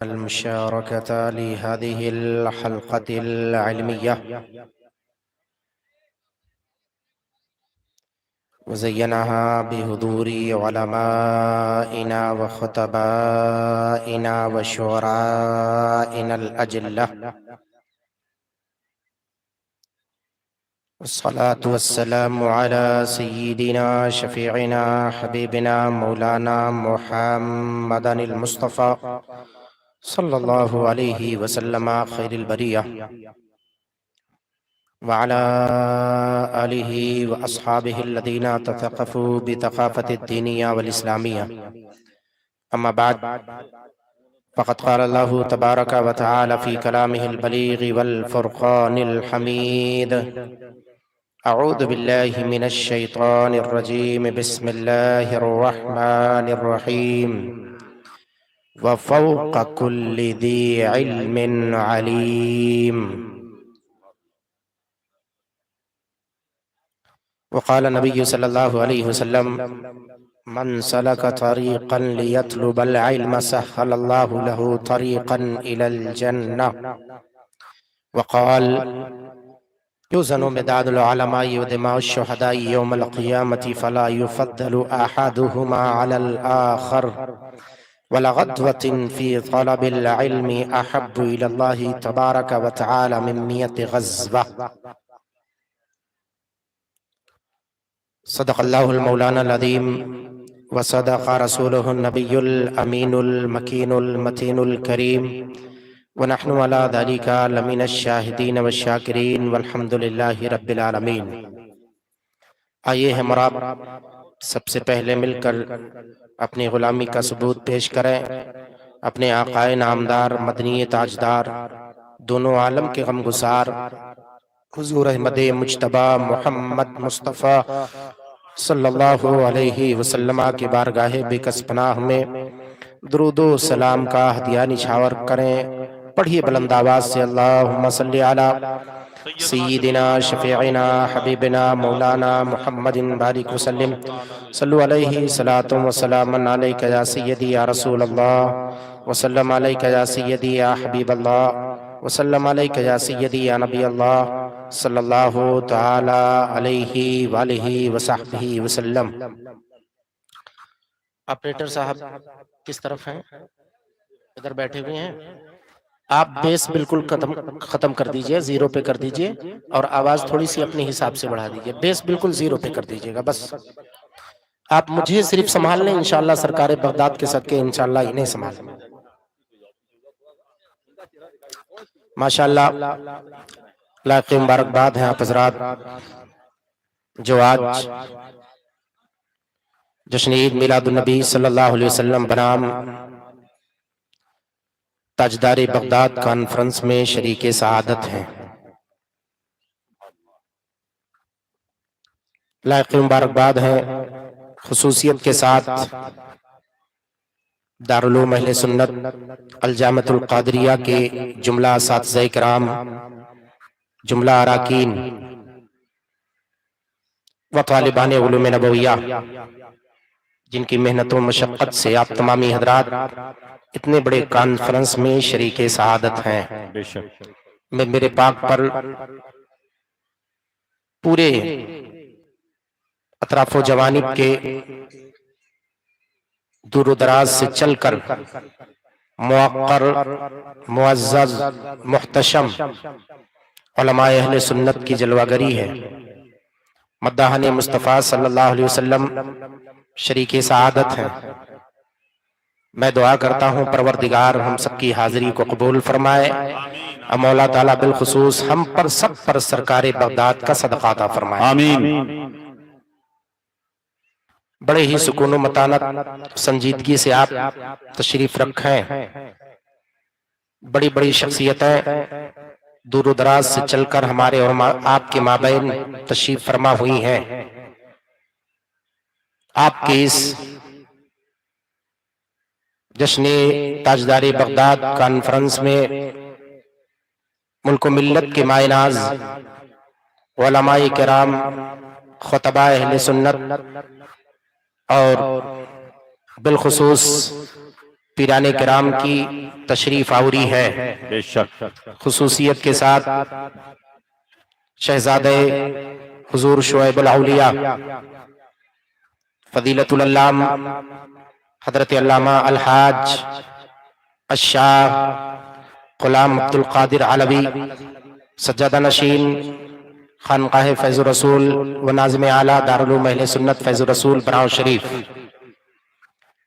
المشاركة لهذه الحلقة العلمية وزينها بحضور علمائنا وخطبائنا وشعرائنا الأجلة، والصلاة والسلام على سيدنا شفيعنا حبيبنا مولانا محمد المصطفى صلى الله عليه وسلم خير البرية، وعلى آله وأصحابه الذين تثقفوا بثقافة الدينية والإسلامية. أما بعد، فقد قال الله تبارك وتعالى في كلامه البليغ والفرقان الحميد: أعوذ بالله من الشيطان الرجيم، بسم الله الرحمن الرحيم: وفوق كل ذي علم عليم. وقال النبي صلى الله عليه وسلم: من سلك طريقا ليطلب العلم سهل الله له طريقا إلى الجنة. وقال: يوزن مداد العلماء ودماء الشهداء يوم القيامة فلا يفضل أحدهما على الآخر، ولغدوة في طلب العلم أحب إلى الله تبارك وتعالى من 100 غزوة. صدق الله المولانا العظيم، وصدق رسوله النبي الأمين المكين المتين الكريم، ونحن على ذلك لمن الشاہدین والشاکرین والحمد للہ رب العالمین۔ آئیے ہمارا سب سے پہلے مل کر اپنی غلامی کا ثبوت پیش کریں اپنے آقائے نامدار مدنی تاجدار دونوں عالم کے غمگسار حضور احمد مجتبی محمد مصطفیٰ صلی اللہ علیہ وسلم کی بارگاہ بکس پناہ میں درود و سلام کا ہدیہ نچھاور کریں۔ پڑھیے بلند آواز سے: اللہم صلی علی سیدنا شفیعنا حبیبنا مولانا محمد بارک وسلم۔ صلو علیہ صلاۃ و سلام علیک یا سیدی یا رسول اللہ، وسلم علیک یا سیدی یا حبیب اللہ، وسلم علیک یا سیدی یا نبی اللہ، صلی اللہ تعالی علیہ وآلہ وصحبہ وسلم۔ آپریٹر صاحب کس طرف ہیں؟ ادھر بیٹھے ہوئے ہیں۔ آپ بیس بالکل ختم کر دیجئے، 0 پہ کر دیجئے، اور آواز تھوڑی سی اپنے حساب سے بڑھا دیجئے۔ بیس بالکل 0 پہ کر دیجئے گا، بس آپ مجھے صرف سنبھال لیں، انشاءاللہ سرکار بغداد کے صدقے انشاءاللہ انہیں سنبھال لیں۔ ماشاءاللہ لائق مبارکباد ہیں آپ حضرات جو آج جشن عید میلاد النبی صلی اللہ علیہ وسلم بنام تاجدار بغداد کانفرنس میں شریک سعادت ہیں۔ لائق مبارکباد ہیں خصوصیت کے ساتھ دارالعلوم اہل سنت الجامعۃ القادریہ کے جملہ اساتذہ کرام، جملہ اراکین و طالبان علوم نبویہ، جن کی محنت و مشقت سے آپ تمامی حضرات اتنے بڑے کانفرنس میں شریک سعادت ہیں۔ میں میرے پاک پر پورے اطراف و جوانب کے دور و دراز سے چل کر موقر، معزز، محتشم علماء اہل سنت کی جلوہ گری ہے۔ مداحان مصطفیٰ صلی اللہ علیہ وسلم شریک سعادت ہیں۔ میں دعا کرتا ہوں پروردگار ہم سب کی حاضری کو قبول فرمائے، اور مولا تعالیٰ بالخصوص ہم پر سب پر سرکار بغداد کا صدقہ عطا فرمائے۔ آمین۔ بڑے ہی سکون و متانت سنجیدگی سے آپ تشریف رکھیں۔ بڑی بڑی شخصیتیں دور و دراز سے چل کر ہمارے اور آپ کے مابین تشریف فرما ہوئی ہیں۔ آپ کے اس جشن تاجدار بغداد کانفرنس میں ملک و ملت کے مائے ناز علماء کرام، خطباء اہل سنت اور بالخصوص پیران کرام کی تشریف آوری ہے، بے شک خصوصیت کے ساتھ شہزادہ حضور شعیب الاولیاء فضیلت العلام حضرت علامہ الحاج الشاہ غلام عبد القادر علوی سجادہ نشین خانقاہ فیض الرسول و ناظم اعلیٰ دارالعلوم اہل سنت فیض الرسول براؤ شریف،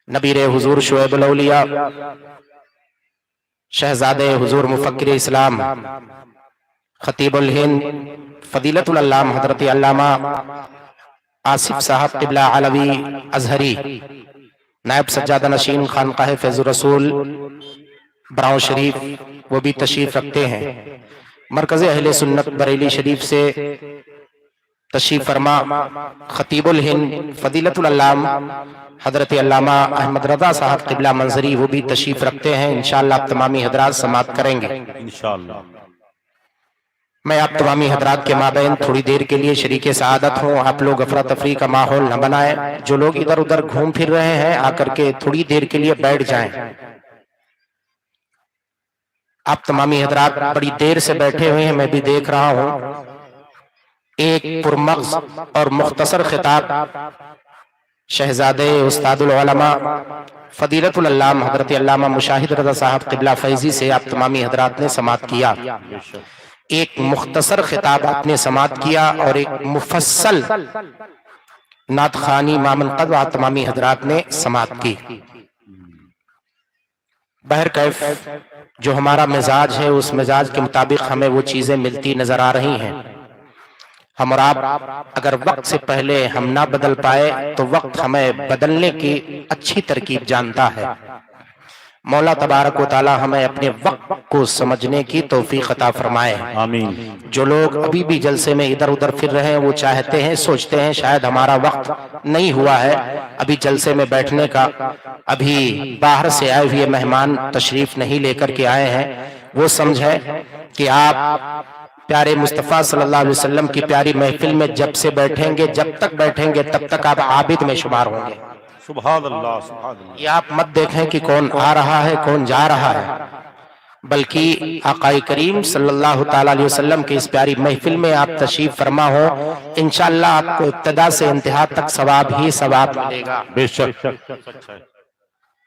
نبیر حضور شعیب الاولیاء شہزادہ حضور مفکر اسلام خطیب الہند فضیلت العلام حضرت علامہ آصف صاحب قبلہ علوی ازہری نائب سجادہ نشین خانقاہ فیض الرسول براؤ شریف، وہ بھی تشریف رکھتے ہیں۔ مرکز اہل سنت بریلی شریف سے تشریف فرما خطیب الہند فضیلت العلام حضرت علامہ احمد رضا صاحب قبلہ منظری، وہ بھی تشریف رکھتے ہیں۔ انشاءاللہ آپ تمامی حضرات سماعت کریں گے انشاءاللہ۔ میں آپ تمامی حضرات کے مابین تھوڑی دیر کے لیے شریک سعادت ہوں، آپ لوگ افراتفری کا ماحول نہ بنائیں، جو لوگ ادھر ادھر گھوم پھر رہے ہیں آ کر کے تھوڑی دیر کے لیے بیٹھ جائیں۔ آپ تمامی حضرات بڑی دیر سے بیٹھے ہوئے ہیں، میں بھی دیکھ رہا ہوں۔ ایک پرمغز اور مختصر خطاب شہزادہ استاد العلماء فضیلت العلام حضرت علامہ مشاہد رضا صاحب قبلہ فیضی سے آپ تمامی حضرات نے سماعت کیا۔ ایک مختصر خطاب آپ نے سماعت کیا اور ایک مفصل نعت خوانی مامنقد آپ تمامی حضرات نے سماعت کی۔ بہرکیف جو ہمارا مزاج ہے اس مزاج کے مطابق ہمیں وہ چیزیں ملتی نظر آ رہی ہیں۔ ہم اور آپ اگر وقت سے پہلے ہم نہ بدل پائے تو وقت ہمیں بدلنے کی اچھی ترکیب جانتا ہے۔ مولا تبارک و تعالی ہمیں اپنے وقت کو سمجھنے کی توفیق عطا فرمائے۔ آمین۔ جو لوگ ابھی بھی جلسے میں ادھر ادھر پھر رہے ہیں وہ چاہتے ہیں، سوچتے ہیں شاید ہمارا وقت نہیں ہوا ہے ابھی جلسے میں بیٹھنے کا، ابھی باہر سے آئے ہوئے مہمان تشریف نہیں لے کر کے آئے ہیں، وہ سمجھے کہ آپ پیارے مصطفیٰ صلی اللہ علیہ وسلم کی پیاری محفل میں جب سے بیٹھیں گے، جب تک بیٹھیں گے تب تک آپ عابد میں شمار ہوں گے۔ سبحان اللہ سبحان اللہ۔ یہ آپ مت دیکھیں کہ کون آ رہا ہے کون جا رہا ہے، بلکہ آقا کریم صلی اللہ تعالیٰ علیہ وسلم کی اس پیاری محفل میں آپ تشریف فرما ہو، انشاءاللہ آپ کو ابتدا سے انتہا تک ثواب ہی ثواب ملے گا۔ بے شک۔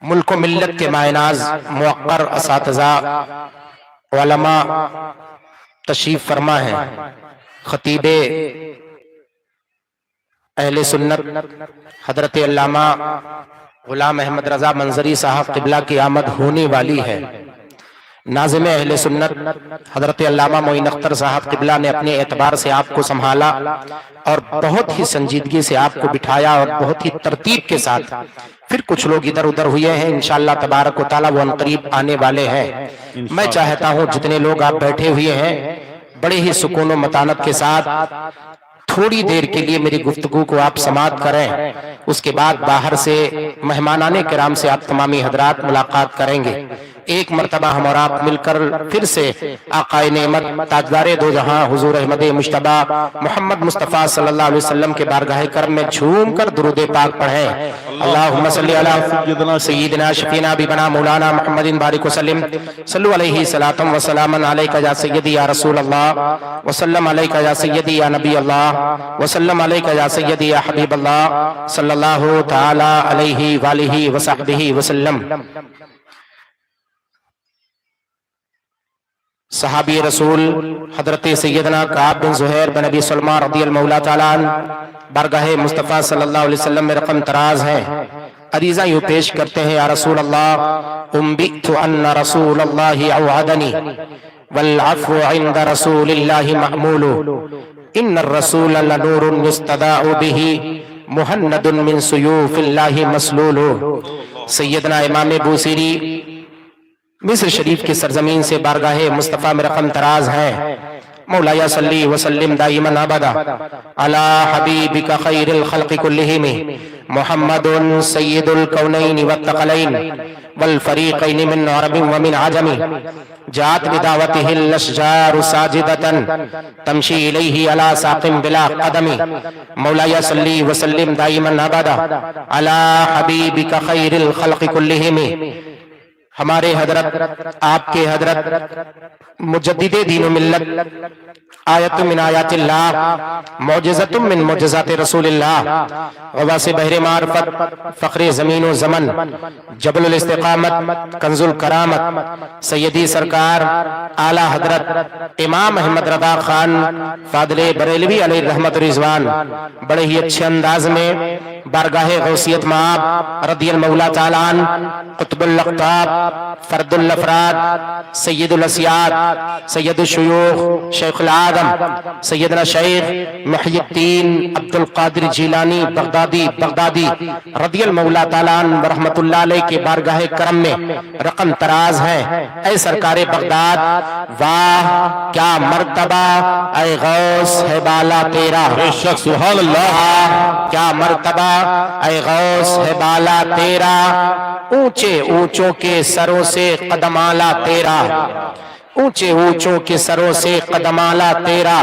ملک و ملت کے مائناز موقر اساتذہ علماء تشریف فرما ہے۔ خطیب اہل سنت حضرت علامہ غلام احمد رضا منظری صاحب قبلہ کی آمد ہونے والی ہے۔ ناظم اہل سنت حضرت علامہ معین اختر صاحب قبلہ نے اپنے اعتبار سے آپ کو سنبھالا اور بہت ہی سنجیدگی سے آپ کو بٹھایا اور بہت ہی ترتیب کے ساتھ۔ پھر کچھ لوگ ادھر ادھر ہوئے ہیں، انشاءاللہ تبارک و تعالیٰ وہ عنقریب آنے والے ہیں۔ میں چاہتا ہوں جتنے لوگ آپ بیٹھے ہوئے ہیں بڑے ہی سکون و متانت کے ساتھ تھوڑی دیر کے لیے میری گفتگو کو آپ سماعت کریں، اس کے بعد باہر سے مہمانان کرام سے آپ تمامی حضرات ملاقات کریں گے۔ ایک مرتبہ ہم اور آپ مل کر پھر سے آقا نعمت تاجدار دو جہاں حضور احمد مجتبی محمد مصطفیٰ صلی اللہ علیہ وسلم کے بارگاہ کرم میں جھوم کر درود پاک پڑھیں۔ اللہم صلی علی سیدنا شفینا حبیبنا مولانا محمد بارک وسلم، صلو علیہ صلاۃ و سلام علیکہ یا سیدی یا رسول اللہ، وسلم علیکہ یا سیدی یا نبی اللہ، وسلم علیکہ یا سیدی یا حبیب اللہ، صلی اللہ تعالی علیہ وآلہ وصحبہ وسلم۔ صحابی رسول حضرت سیدنا کعب بن زہیر بن ابی سلمہ رضی اللہ تعالیٰ عنہ بارگاہ مصطفیٰ صلی اللہ علیہ وسلم میں رقم تراز ہیں۔ عریضہ یوں پیش کرتے ہیں، یا رسول اللہ انبئت ان رسول اللہ اوعدنی والعفو عند رسول اللہ معمول، ان الرسول لنور یستداء بہ مہند من سیوف اللہ مسلول۔ سیدنا امام بوصیری مصر شریف کی سرزمین سے بارگاہ مصطفیٰ میں رقم تراز ہیں۔ مولایا صلی وسلم دائما ابدا علی حبیبک خیر الخلق کلہم محمد سید الکونین والثقلین والفریقین من عرب ومن عجم، جات بدعوتہ الاشجار ساجدتا تمشی الیہ علی ساق بلا قدم۔ مولایا صلی وسلم دائما ابدا علی حبیبک خیر الخلق کلہم ہمارے حضرت آپ کے حضرت مجدد دین و ملت آیت من آیات اللہ معجزۃ من معجزات رسول اللہ غواص بحر معرفت فخر زمین و زمن جبل الاستقامت کنز الکرامت سیدی سرکار اعلیٰ حضرت امام احمد رضا خان فاضل بریلوی علیہ رحمت رضوان بڑے ہی اچھے انداز میں بارگاہ غوثیت مآب رضی المولا تعالیٰ عنہ قطب الاقطاب فرد الافراد سید الاسیاد سید الشیوخ شیخ العالم سیدنا شیخ محی الدین عبد القادر جیلانی بغدادی رضی المولا تعالیٰ عنہ رحمت اللہ علیہ کے بارگاہ کرم میں رقم تراز ہے۔ اے سرکار بغداد واہ کیا مرتبہ اے غوث ہے بالا تیرا، بے شک سبحان اللہ، کیا مرتبہ اے غوث ہے بالا تیرا، اونچے اونچوں کے سروں سے قدم آلا تیرا، اونچے اونچوں کے سروں سے قدم آلا تیرا،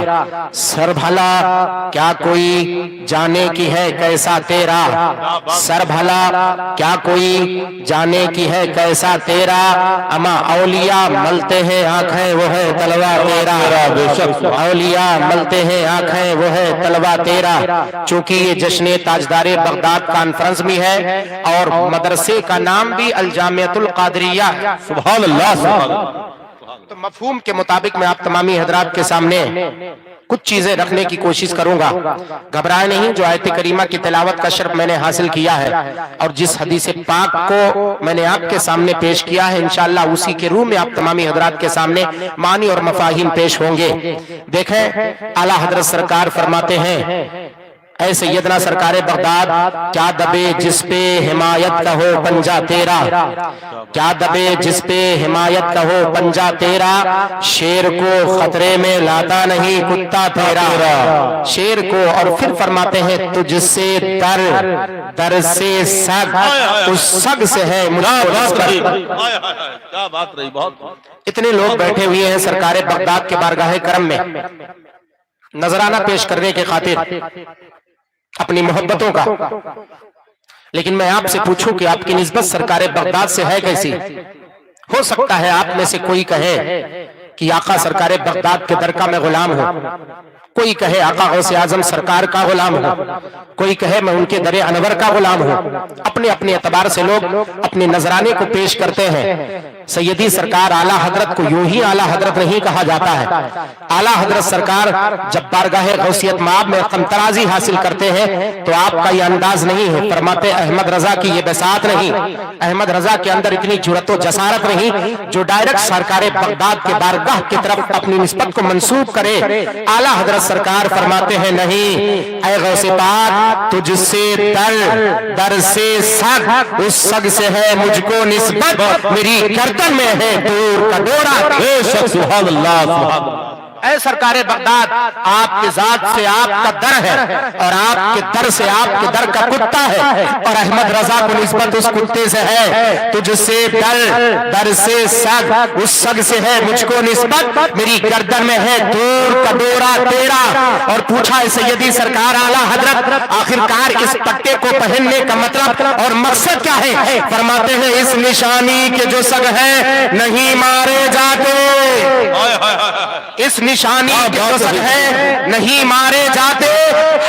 سر بھلا کیا کوئی جانے کی ہے کیسا تیرا، سر بھلا کیا کوئی جانے کی ہے کیسا تیرا، اما اولیاء ملتے ہیں آنکھیں وہ ہے تلوا تیرا، اولیاء ملتے ہیں آنکھیں وہ ہے تلوا تیرا۔ چونکہ یہ جشن تاجدار بغداد کانفرنس بھی ہے اور مدرسے کا نام بھی الجامعۃ القادریہ، سبحان اللہ، سبحان اللہ۔ تو مفہوم کے مطابق میں آپ تمامی حضرات کے سامنے کچھ چیزیں رکھنے کی کوشش کروں گا۔ گھبرائے نہیں، جو آیت کریمہ کی تلاوت کا شرف میں نے حاصل کیا ہے اور جس حدیث پاک کو میں نے آپ کے سامنے پیش کیا ہے انشاءاللہ اسی کے روح میں آپ تمامی حضرات کے سامنے معنی اور مفاہیم پیش ہوں گے۔ دیکھیں اعلیٰ حضرت سرکار فرماتے ہیں اے سیدنا سرکار بغداد کیا دبے جس پہ حمایت کا ہو پنجا تیرا، کیا دبے جس پہ حمایت کا ہو پنجا تیرا، شیر کو خطرے میں لاتا نہیں کتا تیرا، شیر کو۔ اور پھر فرماتے ہیں تجھ سے در سے سگ، اس سگ سے ہے مجھ کو نسبت۔ کیا بات رہی، بہت اتنے لوگ بیٹھے ہوئے ہیں سرکار بغداد کے بارگاہ کرم میں نذرانہ پیش کرنے کے خاطر اپنی محبتوں کا، لیکن میں آپ سے پوچھوں کہ آپ کی نسبت سرکار بغداد سے ہے کیسی؟ ہو سکتا ہے آپ میں سے کوئی کہے کہ آقا سرکار بغداد کے در کا میں غلام ہوں، کوئی کہے آقا غوث اعظم سرکار کا غلام ہوں، کوئی کہے میں ان کے در انور کا غلام ہوں۔ اپنے اپنے اعتبار سے لوگ اپنے نذرانے کو پیش کرتے ہیں۔ سیدی سرکار اعلیٰ حضرت کو یوں ہی اعلیٰ حضرت نہیں کہا جاتا ہے۔ اعلیٰ حضرت سرکار جب بارگاہ غوثیت مآب میں رقم ترازی حاصل کرتے ہیں تو آپ کا یہ انداز نہیں ہے، فرماتے احمد رضا کی یہ بساط نہیں، احمد رضا کے اندر اتنی جرأت و جسارت نہیں جو ڈائریکٹ سرکار بغداد کے بارگاہ کی طرف اپنی نسبت کو منسوب کرے۔ اعلیٰ حضرت سرکار فرماتے ہیں نہیں اے غوث پاک تجھ سے در سے سگ، اس سگ سے ہے مجھ کو نسبت، میری گردن میں ہے دور کا ڈورا۔ بے شک سبحان اللہ، سبحان اللہ۔ اے سرکار بغداد آپ کے ذات سے آپ کا در ہے اور آپ کے در سے آپ کے در کا کتا ہے، اور احمد رضا کو نسبت اس کتے سے ہے۔ تجھ سے در سے سگ، اس سگ سے ہے مجھ کو نسبت، میری گردن میں ہے دور کا ڈورا تیرا۔ اور پوچھا ہے سیدی سرکار اعلیٰ حضرت آخرکار اس پٹے کو پہننے کا مطلب اور مقصد کیا ہے؟ فرماتے ہیں اس نشانی کے جو سگ ہے نہیں مارے جاتے، اس نشانی کی جو سگ ہے نہیں مارے جاتے،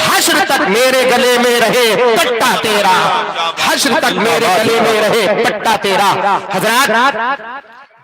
حشر تک میرے گلے میں رہے پٹا تیرا، حشر تک میرے گلے میں رہے پٹا تیرا۔ حضرات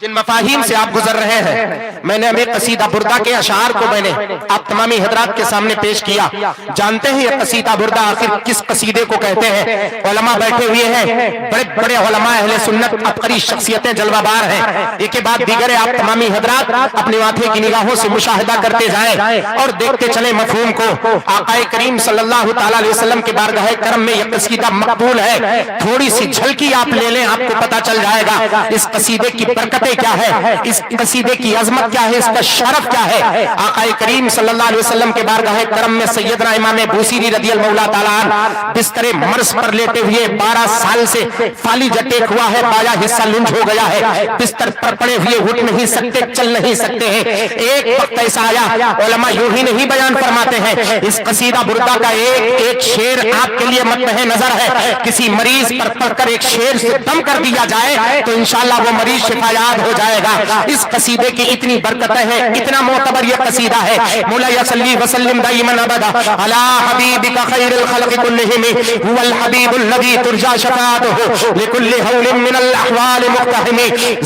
جن مفاہیم سے آپ گزر رہے ہیں میں نے ایک قصیدہ بردہ کے اشعار کو میں نے آپ تمامی حضرات کے سامنے پیش کیا۔ جانتے ہیں یہ قصیدہ بردہ آخر کس قصیدے کو کہتے ہیں؟ علماء بیٹھے ہوئے ہیں، بڑے بڑے علماء اہل سنت عبقری شخصیتیں جلوہ بار ہیں، ایک کے بعد دیگر آپ تمامی حضرات اپنے ماتھے کی نگاہوں سے مشاہدہ کرتے جائیں اور دیکھتے چلیں مفہوم کو۔ آقا کریم صلی اللہ تعالیٰ علیہ وسلم کے بارگاہ کرم میں یہ قصیدہ مقبول ہے، تھوڑی سی جھلکی آپ لے لیں آپ کو پتہ چل جائے گا اس قصیدے کی برکتیں برکتیں کیا ہے، اس قصیدے کی عظمت کیا ہے، اس کا شرف کیا ہے۔ آقا کریم صلی اللہ علیہ وسلم کے بارگاہ کرم میں سیدنا امام بوصیری رضی اللہ تعالیٰ عنہ بستر مرض پر لیٹے ہوئے 12 سال سے فالج اٹیک ہوا ہے، بایا حصہ لنج ہو گیا ہے، بستر پر پڑے ہوئے اٹھ نہیں سکتے، چل نہیں سکتے ہیں۔ ایک وقت ایسا آیا، علماء یوں ہی نہیں بیان فرماتے ہیں، اس قصیدہ بردہ کا ایک شعر آپ کے لیے مطمئن نظر ہے، کسی مریض پر پڑھ کر ایک شعر سے دم کر دیا جائے تو انشاءاللہ وہ مریض شفا یاب ہو جائے گا۔ اس قصیدے کی اتنی برکتیں ہیں، اتنا معتبر یہ قصیدہ ہے۔ مولا صلی وسلم دائما ابدا علی حبیبک خیر الخلق کلہم هو الحبیب الذی ترجى شفاعته لكل حول من الاحوال مقتحم۔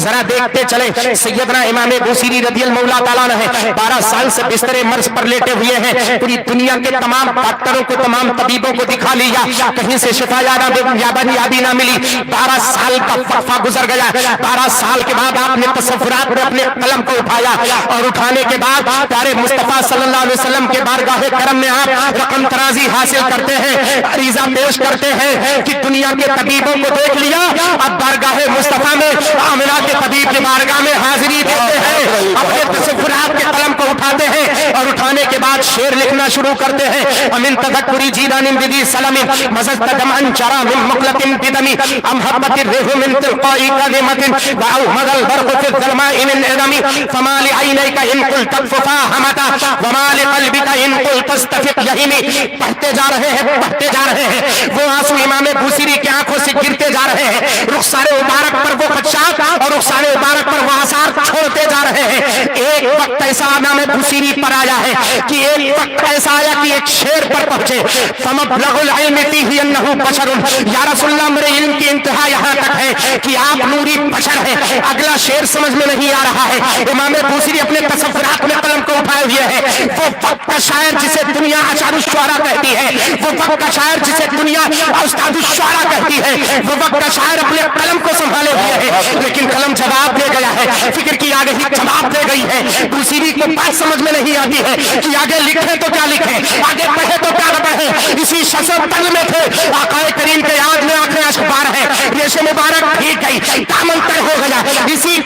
ذرا دیکھتے چلے، سیدنا امام بوصیری رضی اللہ تعالیٰ عنہ 12 سال سے بستر مرض پر لیٹے ہوئے ہیں، پوری دنیا کے تمام ڈاکٹروں کو، تمام طبیبوں کو دکھا لیا، کہیں سے شفا یابی نہ ملی۔ 12 سال کا وقفہ گزر گیا، 12 سال کے بعد آپ نے تصورات میں اپنے قلم کو اٹھایا، اور اٹھانے کے بعد پیارے مصطفیٰ صلی اللہ علیہ وسلم کے بارگاہ کرم میں آپ رقم ترازی حاصل کرتے ہیں، عریضہ پیش کرتے ہیں کہ دنیا کے طبیبوں کو دیکھ لیا، اب بارگاہ مصطفیٰ میں آمنہ کے طبیب کے بارگاہ میں حاضری دیتے ہیں، اپنے تصورات کے قلم کو اٹھاتے ہیں، اور اٹھانے کے بعد شعر لکھنا شروع کرتے ہیں۔ امن تذکری جیدان بدی سلم مزجت دمعا جرى من مقلة بدم ام حبت الريح من تلقاء كلمة واومض البرق في الظلماء من ادم فما لعينيك ان قلت اكففا همتا وما لقلبك ان قلت استفق يهمي۔ پڑھتے جا رہے ہیں، پڑھتے جا رہے ہیں، وہ آنسو امام بوصیری کی آنکھوں سے گرتے جا رہے ہیں، رخسار مبارک پر وہ خدشات اور رخسار مبارک پر وہ آثار چھوڑتے جا رہے ہیں۔ ایک وقت ایسا امام بوصیری پر آیا ہے کہ ایک وقت ایسا آیا کہ ایک شعر پر پہنچے، فمبلغ العلم فیہ انہ بشر، یا رسول اللہ میرے علم کی انتہا یہاں تک ہے کہ آپ نوری بشر ہیں۔ اگلا شعر سمجھ میں نہیں آ رہا ہے، امام بوصیری اپنے تصورات میں قلم کو اٹھائے ہوئے ہیں۔ وہ وقت کا شاعر جسے دنیا اشعار الشعراء کہتی ہے، وہ وقت کا شاعر جسے دنیا استاد الشعراء کہتی ہے، وہ وقت کا شاعر اپنے قلم کو سنبھالے ہوئے ہے، لیکن قلم جواب دے گیا ہے، فکر کی آگے ہی جواب دے گئی ہے۔ بوصیری کو بات سمجھ میں نہیں آتی ہے کہ آگے لکھیں تو کیا لکھیں، آگے پڑھے تو کیا پڑھیں۔ اسی شسم تل میں تھے، آقا کریم کے یاد میں آنکھیں اشکبار ہے، ریش مبارک بھیگ گئی، دامن تر ہو گیا، اسی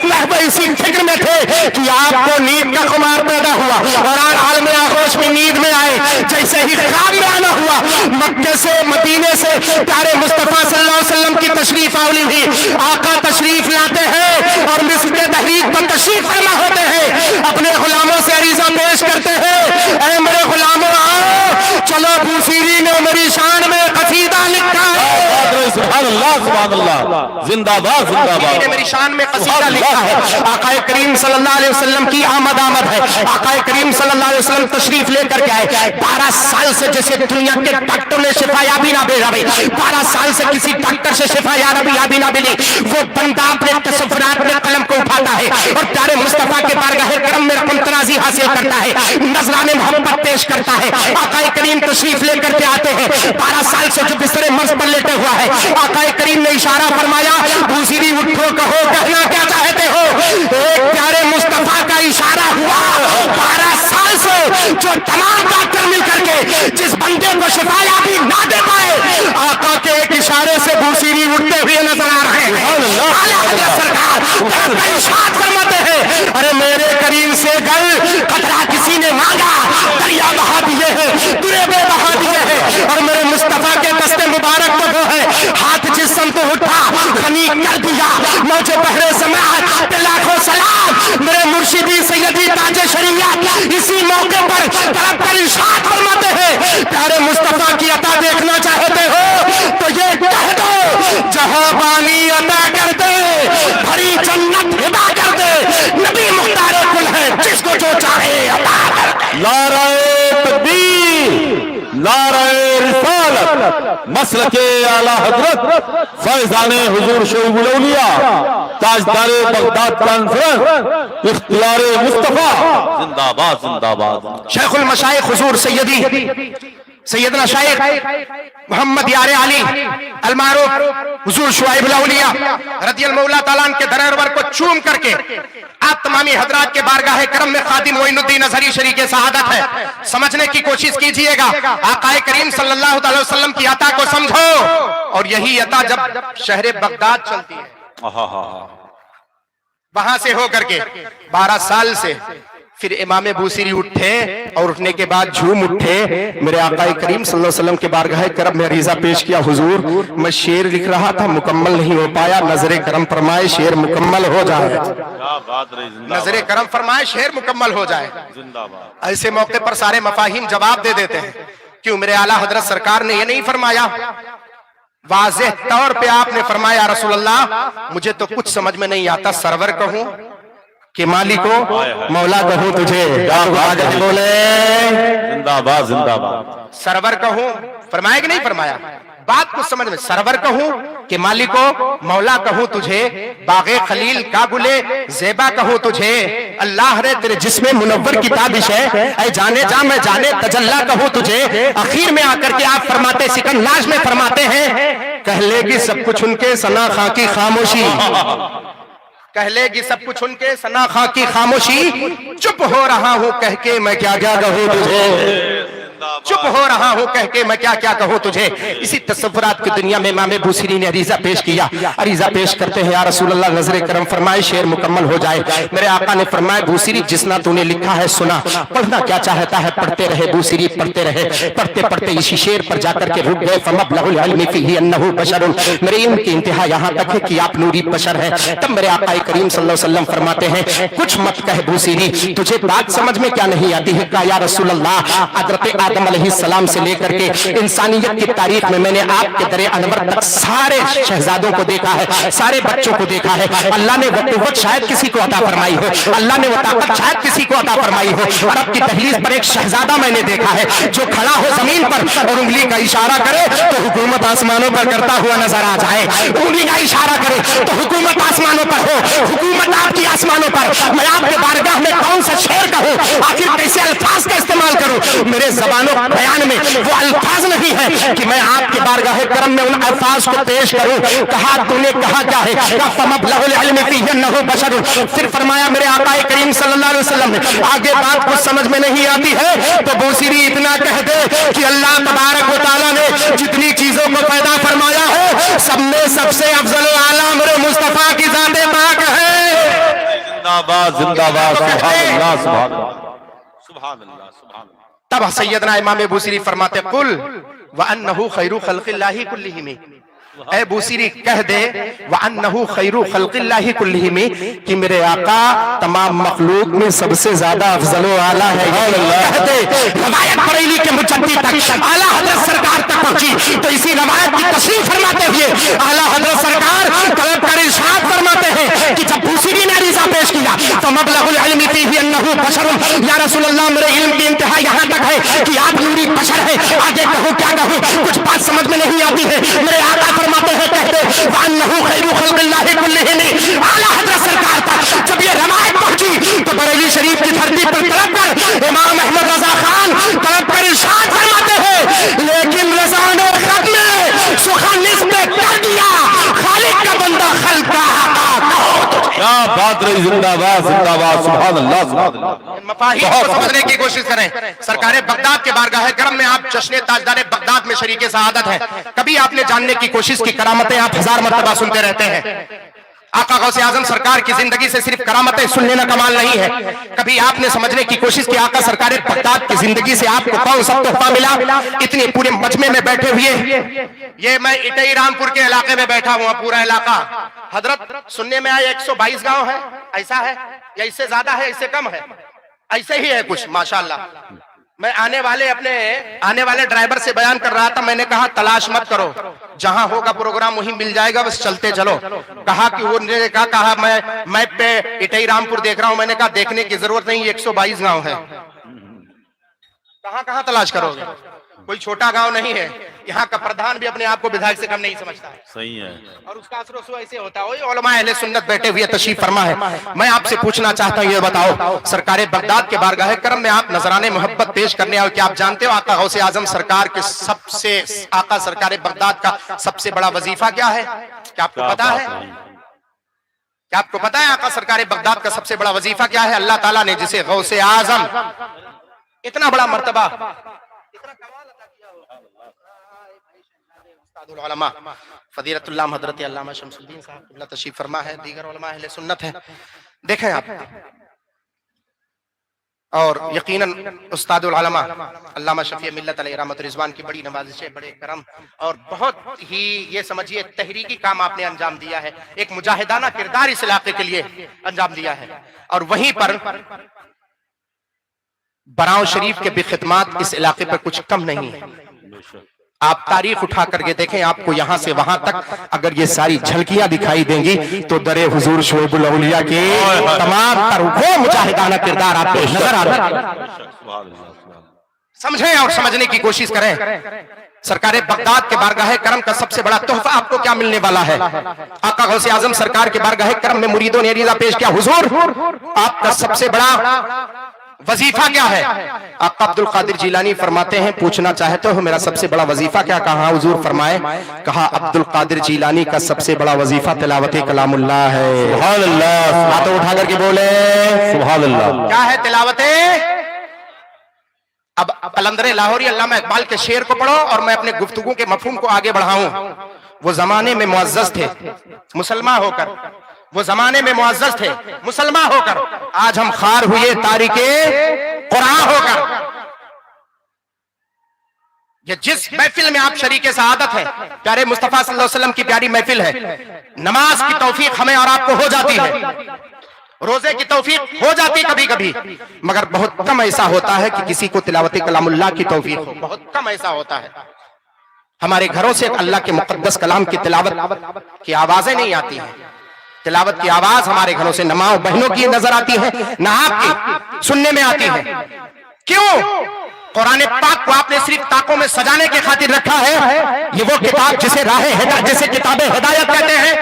فکر میں تھے کہ آپ کو نیند کا خمار پیدا ہوا، اور عالم آغوش میں نیند میں آئے، جیسے ہی خواب میں آنا ہوا، مکے سے مدینے سے پیارے مصطفیٰ صلی اللہ علیہ وسلم کی تشریف آوری ہوئی، آقا تشریف لاتے ہیں اور مصر کے تحریک پر تشریف فرما ہوتے ہیں، اپنے غلاموں سے عریضہ پیش کرتے ہیں، اے میرے غلاموں آؤ، چلو بوصیری نے میری شان میں قصیدہ لکھا ہے۔ سبحان اللہ، سبحان اللہ، زندہ باد، زندہ باد، میری شان میں قصیدہ لکھا ہے۔ آقا کریم صلی اللہ علیہ وسلم کی آمد ہے، آقا کریم صلی اللہ علیہ وسلم تشریف لے کر کے آئے۔ 12 سال سے جسے دنیا کے ڈاکٹر نے شفا یابی نہ ملی، 12 سال سے کسی ڈاکٹر سے شفا یابی نہ ملی، وہ بندہ اپنے تصورات میں قلم کو اٹھاتا ہے اور پیارے مصطفیٰ کے بارگاہ کرم میں رقم ترازی حاصل کرتا ہے، نذران محبت پیش کرتا ہے۔ آقا کریم تشریف لے کر کے آتے ہیں، 12 سال سے جو بستر مرض پر لیٹے ہوا ہے، آقا کریم نے اشارہ فرمایا، بوصیری اٹھو، کہو کہنا کیا چاہتے ہو۔ ایک پیارے مصطفیٰ کا اشارہ ہوا، 12 سال سے جو تمام ڈاکٹر مل کر کے جس بندے کو شفا یابی نہ دے پائے، آقا کے ایک اشارے سے بوصیری اٹھتے ہوئے نظر آ رہے ہیں۔ سرکار ارشاد فرماتے ہیں، ارے میرے کریم سے گل قطرہ کسی نے مانگا، دریا بہا دیے ہیں، درے بے بہا دیے ہیں، اور میرے مصطفیٰ کے دست مبارک پر وہ ہے، ہاتھ جس سمت اٹھا غنی کر دیا، موج بحر سماعت پہ لاکھوں سلام، میرے مرشدی سیدی تاج شریعت اسی موقع پر طلب کر ارشاد فرماتے ہیں، پیارے مصطفیٰ کی عطا دیکھنا چاہتے ہو تو یہ کہہ دو، جہاں بانی عطا کر دے، بھری جنت ہبا کر دے، نبی مختار کل ہے، جس کو جو چاہے عطا کر دے۔ نعرہ تکبیر، نعرہ رسالت، مسلک اعلی حضرت فیضان حضور شعیب الاولیاء تاجدار بغداد کانفرنس اختیار مصطفیٰ، زندہ باد، زندہ باد۔ شیخ المشائخ حضور سیدنا شیخ محمد یار علی المعروف حضور شعیب الاولیاء رضی اللہ تعالیٰ عنہ کے دربار کو چوم کر کے آپ تمامی حضرات کے بارگاہ کرم میں خادم معین الدین اظہری شریک سعادت ہے، سمجھنے کی کوشش کیجئے گا۔ آقا کریم صلی اللہ علیہ وسلم کی عطا کو سمجھو، اور یہی عطا جب شہر بغداد چلتی ہے، وہاں سے ہو کر کے 12 سال سے پھر امام بوصیری اٹھے اور اٹھنے کے بعد جھوم اٹھے، میرے آقا کریم صلی اللہ علیہ وسلم کے بارگاہ کرم میں عریضہ پیش کیا، حضور میں شعر لکھ رہا تھا مکمل نہیں ہو پایا، نظر کرم فرمائے شعر مکمل ہو جائے، نظر کرم فرمائے شعر مکمل ہو جائے۔ ایسے موقع پر سارے مفاہیم جواب دے دیتے ہیں، کیوں میرے اعلیٰ حضرت سرکار نے یہ نہیں فرمایا؟ واضح طور پہ آپ نے فرمایا رسول اللہ مجھے تو کچھ سمجھ میں نہیں آتا، سرور کہوں کہ مالک ہو، مولا کہوں تجھے، بولے زندہ باد زندہ باد، سرور کہوں، فرمایا کہ نہیں فرمایا؟ بات کچھ سمجھ میں، سرور کہوں کہ مالک ہو، مولا کہوں تجھے، باغ خلیل کا گلے زیبا کہوں تجھے، اللہ رے تیرے جسم منور کی تابش ہے، اے جانے جا میں جانے تجلا کہوں تجھے۔ اخیر میں آ کر کے آپ فرماتے سکن لاش میں فرماتے ہیں، کہہ لے گی سب کچھ ان کے ثنا خاں کی خاموشی، کہہ لے گی سب کچھ ان کے ثنا خاں کی خاموشی، چپ ہو رہا ہوں کہہ کے میں کیا کیا کہوں تجھے، چپ ہو رہا ہوں کہہ کے میں کیا کیا کہوں تجھے۔ اسی تصورات کی دنیا میں امام بوصیری نے عریضہ پیش کیا، عریضہ پیش کرتے ہیں یا رسول اللہ نظر کرم فرمائے شعر مکمل ہو جائے۔ میرے آقا نے فرمایا بوصیری جسنا تو نے لکھا ہے سنا، پڑھنا کیا چاہتا ہے پڑھتے رہے، بوصیری پڑھتے رہے، پڑھتے پڑھتے اسی شعر پر جا کر کے رک گئے، فمبلغ العلم فیہ انہ بشر، میرے علم کی انتہا یہاں تک ہے کہ آپ نوری بشر ہیں۔ تب میرے آقا کریم صلی اللہ علیہ وسلم فرماتے ہیں کچھ مت کہہ بوصیری، تجھے بات سمجھ میں کیا نہیں آتی ہے؟ کہا یا رسول اللہ حضرت آدم علیہ السلام سے لے کر کے انسانیت کی تاریخ میں نے آپ کے در انور تک سارے شہزادوں کو دیکھا ہے، سارے بچوں کو دیکھا ہے۔ اللہ نے وہ قوت شاید کسی کو عطا فرمائی ہو، اللہ نے وہ طاقت شاید کسی کو عطا فرمائی ہو۔ عرب کی دہلیز پر ایک شہزادہ میں نے دیکھا ہے جو کھڑا ہو زمین پر اور انگلی کا اشارہ کرے تو حکومت آسمانوں پر کرتا ہوا نظر آ جائے، انگلی کا اشارہ کرے تو حکومت آسمانوں پر ہو، حکومت آپ کی آسمانوں پر۔ میں آپ کے بارگاہ میں کون سا شعر کہوں، آخر کیسے الفاظ کا استعمال کروں؟ میرے زبانوں بیان میں وہ الفاظ نہیں ہے کہ میں آپ کے بارگاہ کرم میں ان الفاظ کو پیش کروں۔ کہا تو نے کہا کیا ہے؟ کہا فمبلغ العلم فیہ انہ بشر، پھر فرمایا میرے آقا کریم صلی اللہ علیہ وسلم نے آگے بات کچھ سمجھ میں نہیں آتی ہے تو بوصیری اتنا کہہ دے کہ اللہ تبارک و تعالیٰ نے جتنی چیزوں کو پیدا فرمایا ہے سب میں سب سے افضل و اعلیٰ میرے مصطفیٰ کی ذات پاک ہے۔ زندہ باد زندہ باد، سبحان اللہ سبحان اللہ سبحان اللہ سبحان اللہ۔ تب سیدنا امام بوصیری فرماتے قل وَأَنَّهُ خَيْرُ خَلْقِ اللَّهِ كُلِّهِمِ، اے بوصیری کہہ دے وَأَنَّهُ خَيْرُ خَلْقِ اللَّهِ كُلِّهِمِ کہ میرے آقا تمام مخلوق میں سب سے زیادہ افضل و اعلیٰ ہے۔ کہہ دے روایت بریلی کے مجدد تک اعلیٰ حضرت سرکار تک پہنچی تو اسی روایت کی تشریح فرماتے ہوئے اعلیٰ حضرت سرکار طلب کر ارشاد فرماتے ہیں کہ جب بوصیری نے عریضہ پیش کیا تو مبلغ العلم فیہ انہ بشر، یا رسول اللہ میرے علم کی انتہا یہاں تک ہے کہ آپ نوری بشر ہیں، آگے کہوں کیا کہوں، کچھ بات سمجھ میں نہیں آتی ہے۔ میرے آقا فرماتے ہیں کہتے وَأَنَّهُ خَيْرُ خَلْقِ اللَّهِ كُلِّهِمِ، اعلیٰ حضرت سرکار تک جب یہ روایت پہنچی تو بریلی شریف کی دھرتی پر طلب کر امام احمد رضا خان طلب کر ارشاد فرماتے ہیں لیکن رضا نے خط میں سخن نسبت کر دیا خالق کا بندہ خلق کا کیا بات رہی، زندہ باد زندہ باد، سبحان اللہ سبحان اللہ۔ مفاہیم کو سمجھنے کی کوشش کریں۔ سرکار بغداد کے بارگاہ کرم میں آپ جشن تاجدار بغداد میں شریک سعادت ہے، کبھی آپ نے جاننے کی کوشش کی کرامتیں آپ ہزار مرتبہ سنتے رہتے ہیں۔ آقا غوث اعظم سرکار کی زندگی سے صرف کرامتیں سن لینا کمال نہیں ہے، کبھی آپ نے سمجھنے کی کوشش کی آقا سرکار بغداد کی زندگی سے آپ کو کون سا تحفہ ملا؟ اتنے پورے مجمع میں بیٹھے ہوئے، یہ میں اٹئی رامپور کے علاقے میں بیٹھا ہوں، پورا علاقہ حضرت سننے میں آیا 122 گاؤں ہے، ایسا ہے یا اس سے زیادہ ہے، اس سے کم ہے، ایسے ہی ہے کچھ ماشاءاللہ۔ میں آنے والے ڈرائیور سے بیان کر رہا تھا، میں نے کہا تلاش مت کرو، جہاں ہوگا پروگرام وہیں مل جائے گا، بس چلتے چلو۔ کہا کہ وہ نے کہا میں میپ پہ اٹئی رامپور دیکھ رہا ہوں، میں نے کہا دیکھنے کی ضرورت نہیں، 122 گاؤں ہے، کہاں تلاش کرو گے؟ کوئی چھوٹا گاؤں نہیں ہے، یہاں کا پردھان بھی اپنے آپ کو بدھائک سے کم نہیں سمجھتا ہے، صحیح ہے، اور اس کا اثر و رسوخ ایسے ہوتا ہے۔ وہی علماء اہل سنت بیٹھے ہوئے تشریف فرما ہے۔ میں آپ سے پوچھنا چاہتا ہوں، یہ بتاؤ سرکار بغداد کے بارگاہ کرم میں آپ نذرانے محبت پیش کرنے آئے، کیا آپ جانتے ہو آقا غوث اعظم سرکار کے آقا سرکار بغداد کا سب سے بڑا وظیفہ کیا ہے؟ کیا آپ کو پتا ہے؟ کیا آپ کو پتا ہے آقا سرکار بغداد کا سب سے بڑا وظیفہ کیا ہے؟ اللہ تعالیٰ نے جسے غوث اعظم اتنا بڑا مرتبہ علماء فضیلت اللہ حضرت علامہ شمس الدین صاحب قبلہ تشریف فرما ہے، دیگر علماء اہل سنت ہیں. دیکھیں آپ، اور یقیناً استاد العلماء علامہ شفیع ملت علیہ رحمت رضوان کی بڑی نوازشیں، بڑے کرم اور بہت ہی یہ سمجھیے تحریکی کام آپ نے انجام دیا ہے، ایک مجاہدانہ کردار اس علاقے کے لیے انجام دیا ہے. اور وہیں پر براؤ شریف کے بھی خدمات اس علاقے پر کچھ کم نہیں ہے. آپ تاریخ اٹھا کر کے دیکھیں، آپ کو یہاں سے وہاں تک اگر یہ ساری جھلکیاں دکھائی دیں گی تو در حضور شعیب الاولیاء کے تمام تر وہ مجاہدانہ کردار آپ کو نظر آ رہا ہے. سمجھیں اور سمجھنے کی کوشش کریں. سرکار بغداد کے بارگاہ کرم کا سب سے بڑا تحفہ آپ کو کیا ملنے والا ہے؟ آقا غوث اعظم سرکار کے بارگاہ کرم میں مریدوں نے عریضہ پیش کیا، حضور آپ کا سب سے بڑا وظیفہ کیا ہے؟ آقا عبد القادر جیلانی فرماتے ہیں، پوچھنا چاہتے ہو میرا سب سے بڑا وظیفہ کیا؟ کہا حضور فرمائے، کہا عبد القادر جیلانی کا سب سے بڑا وظیفہ تلاوت کلام اللہ ہے. سبحان اللہ. ہاتھوں اٹھا کر کے بولے سبحان اللہ. کیا ہے تلاوت؟ اب قلندر لاہوری علامہ اقبال کے شعر کو پڑھو اور میں اپنے گفتگو کے مفہوم کو آگے بڑھاؤں. وہ زمانے میں معزز تھے مسلمان ہو کر، وہ زمانے میں معزز تھے مسلمان ہو کر، آج ہم خار ہوئے تارک قرآن ہو کر. یہ جس محفل میں آپ شریک سعادت ہیں، پیارے مصطفیٰ صلی اللہ علیہ وسلم کی پیاری محفل ہے. نماز کی توفیق ہمیں اور آپ کو ہو جاتی ہے، روزے کی توفیق ہو جاتی کبھی کبھی، مگر بہت کم ایسا ہوتا ہے کہ کسی کو تلاوت کلام اللہ کی توفیق ہو. بہت کم ایسا ہوتا ہے. ہمارے گھروں سے اللہ کے مقدس کلام کی تلاوت کی آوازیں نہیں آتی ہیں. تلاوت کی آواز ہمارے گھروں سے نہ ماں بہنوں کی نظر آتی ہے، نہ آپ کی سننے میں آتی ہے. کیوں؟ قرآن پاک کو آپ نے صرف طاقوں میں سجانے کے خاطر رکھا ہے. یہ وہ کتاب جسے جسے کتاب ہدایت کہتے ہیں،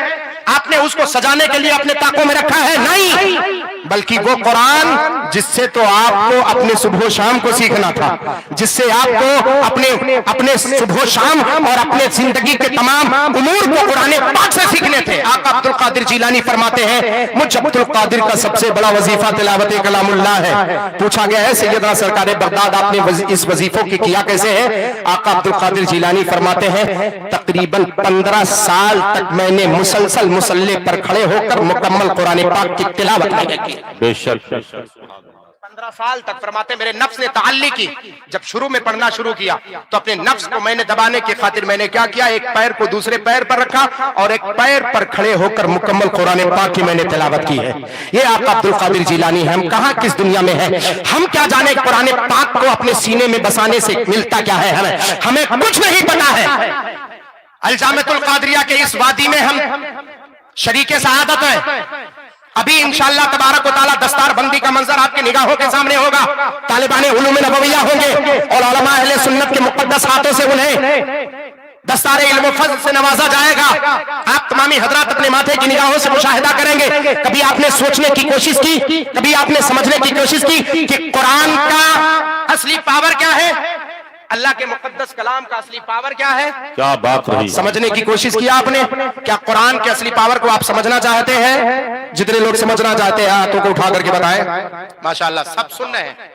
آپ نے اس کو سجانے کے لیے اپنے طاقوں میں رکھا ہے؟ نہیں، بلکہ وہ قرآن جس سے تو آپ کو اپنے صبح و شام کو سیکھنا تھا، جس سے آپ کو اپنے صبح و شام اور اپنے زندگی کے تمام امور کو قرآن پاک سے سیکھنے تھے. آقا عبد القادر جیلانی فرماتے ہیں، مجھ عبد القادر کا سب سے بڑا وظیفہ تلاوت کلام اللہ ہے. پوچھا گیا ہے سیدنا سرکار بغداد آپ نے اس وظیفوں کی کیا کیسے ہے؟ آقا عبد القادر جیلانی فرماتے ہیں، تقریباً 15 سال تک میں نے مسلسل مصلی پر کھڑے ہو کر مکمل قرآن پاک کی تلاوت کی. بے شک 15 سال تک فرماتے میرے نفس نے تعلی کی. جب شروع میں پڑھنا شروع کیا تو اپنے نفس کو میں نے دبانے کی خاطر میں نے کیا کیا، ایک پیر کو دوسرے پیر پر رکھا اور ایک پیر پر کھڑے ہو کر مکمل قرآن پاک کی میں نے تلاوت کی ہے. یہ آقا عبد القادر جیلانی ہے. ہم کہاں کس دنیا میں ہیں؟ ہم کیا جانے قرآن پاک کو اپنے سینے میں بسانے سے ملتا کیا ہے؟ ہمیں کچھ نہیں پتا ہے. الجامعۃ القادریہ کے اس وادی میں ہم شریک سعادت ہے. ابھی انشاءاللہ تبارک و تعالیٰ دستار بندی کا منظر آپ کے نگاہوں کے سامنے ہوگا. طالبان علوم نبویہ ہوں گے اور علماء اہل سنت کے مقدس ہاتھوں سے انہیں دستار علم و فضل سے نوازا جائے گا. آپ تمامی حضرات اپنے ماتھے کی نگاہوں سے مشاہدہ کریں گے. کبھی آپ نے سوچنے کی کوشش کی، کبھی آپ نے سمجھنے کی کوشش کی کہ قرآن کا اصلی پاور کیا ہے؟ اللہ کے مقدس کلام کا اصلی پاور کیا ہے؟ کیا بات رہی. سمجھنے کی کوشش کیا آپ نے؟ کیا قرآن کے اصلی پاور کو آپ سمجھنا چاہتے ہیں؟ جتنے لوگ سمجھنا چاہتے ہیں ہاتھوں کو اٹھا کر کے بتائیں. ماشاءاللہ سب سن رہے ہیں.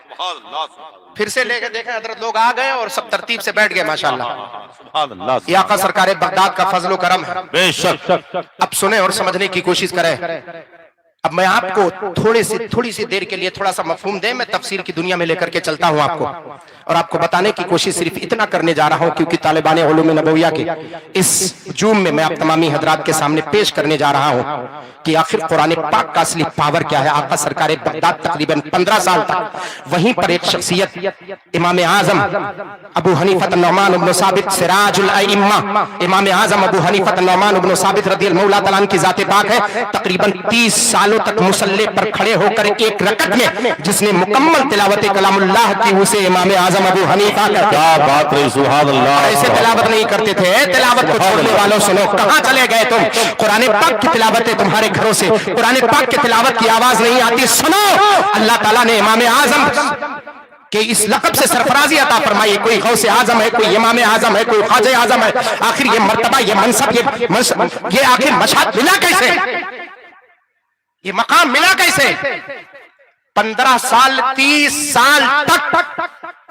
پھر سے لے کے دیکھیں حضرت لوگ آ گئے اور سب ترتیب سے بیٹھ گئے. ماشاءاللہ یہ آقا سرکار بغداد کا فضل و کرم ہے. بے شک. اب سنیں اور سمجھنے کی کوشش کریں. اب میں آپ کو تھوڑی سی دیر کے لیے تھوڑا سا مفہوم دیں. میں تفسیر کی دنیا میں لے کر کے چلتا ہوں آپ کو، اور آپ کو بتانے کی کوشش صرف اتنا کرنے جا رہا ہوں کیونکہ طالبان علوم نبویہ کے اس ہجوم میں آپ تمامی حضرات کے سامنے پیش کرنے جا رہا ہوں کہ آخر قرآن پاک کا اصلی پاور کیا ہے. آقا سرکار بغداد تقریباً 15 سال تک وہیں پر ایک شخصیت امام اعظم ابو حنیفہ النعمان بن ثابت سراج الائمہ، امام اعظم ابو حنیفہ النعمان بن ثابت رضی اللہ تعالیٰ عنہ کی ذات پاک ہے. تقریباً 30 سالوں تک مصلی پر کھڑے ہو کر ایک رکعت میں جس نے مکمل تلاوت کلام اللہ کی، اسے امام اعظم ابو حنیفہ کا. کیا بات ہے، سبحان اللہ. ایسے تلاوت نہیں کرتے تھے. تلاوت کو چھوڑنے والوں سنو، کہاں چلے گئے تم؟ قرآن پاک کی تلاوت ہے تمہارے گھروں سے، قرآن پاک کی تلاوت کی آواز نہیں آتی. سنو، اللہ تعالیٰ نے امام اعظم کہ اس لقب سے سرفرازی عطا فرمائی. کوئی غوث اعظم ہے، کوئی امام اعظم ہے، کوئی خواجہ اعظم ہے. آخر یہ مرتبہ، یہ منصب، یہ آخر مشہد ملا کیسے؟ یہ مقام ملا کیسے؟ 15 سال 30 سال تک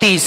30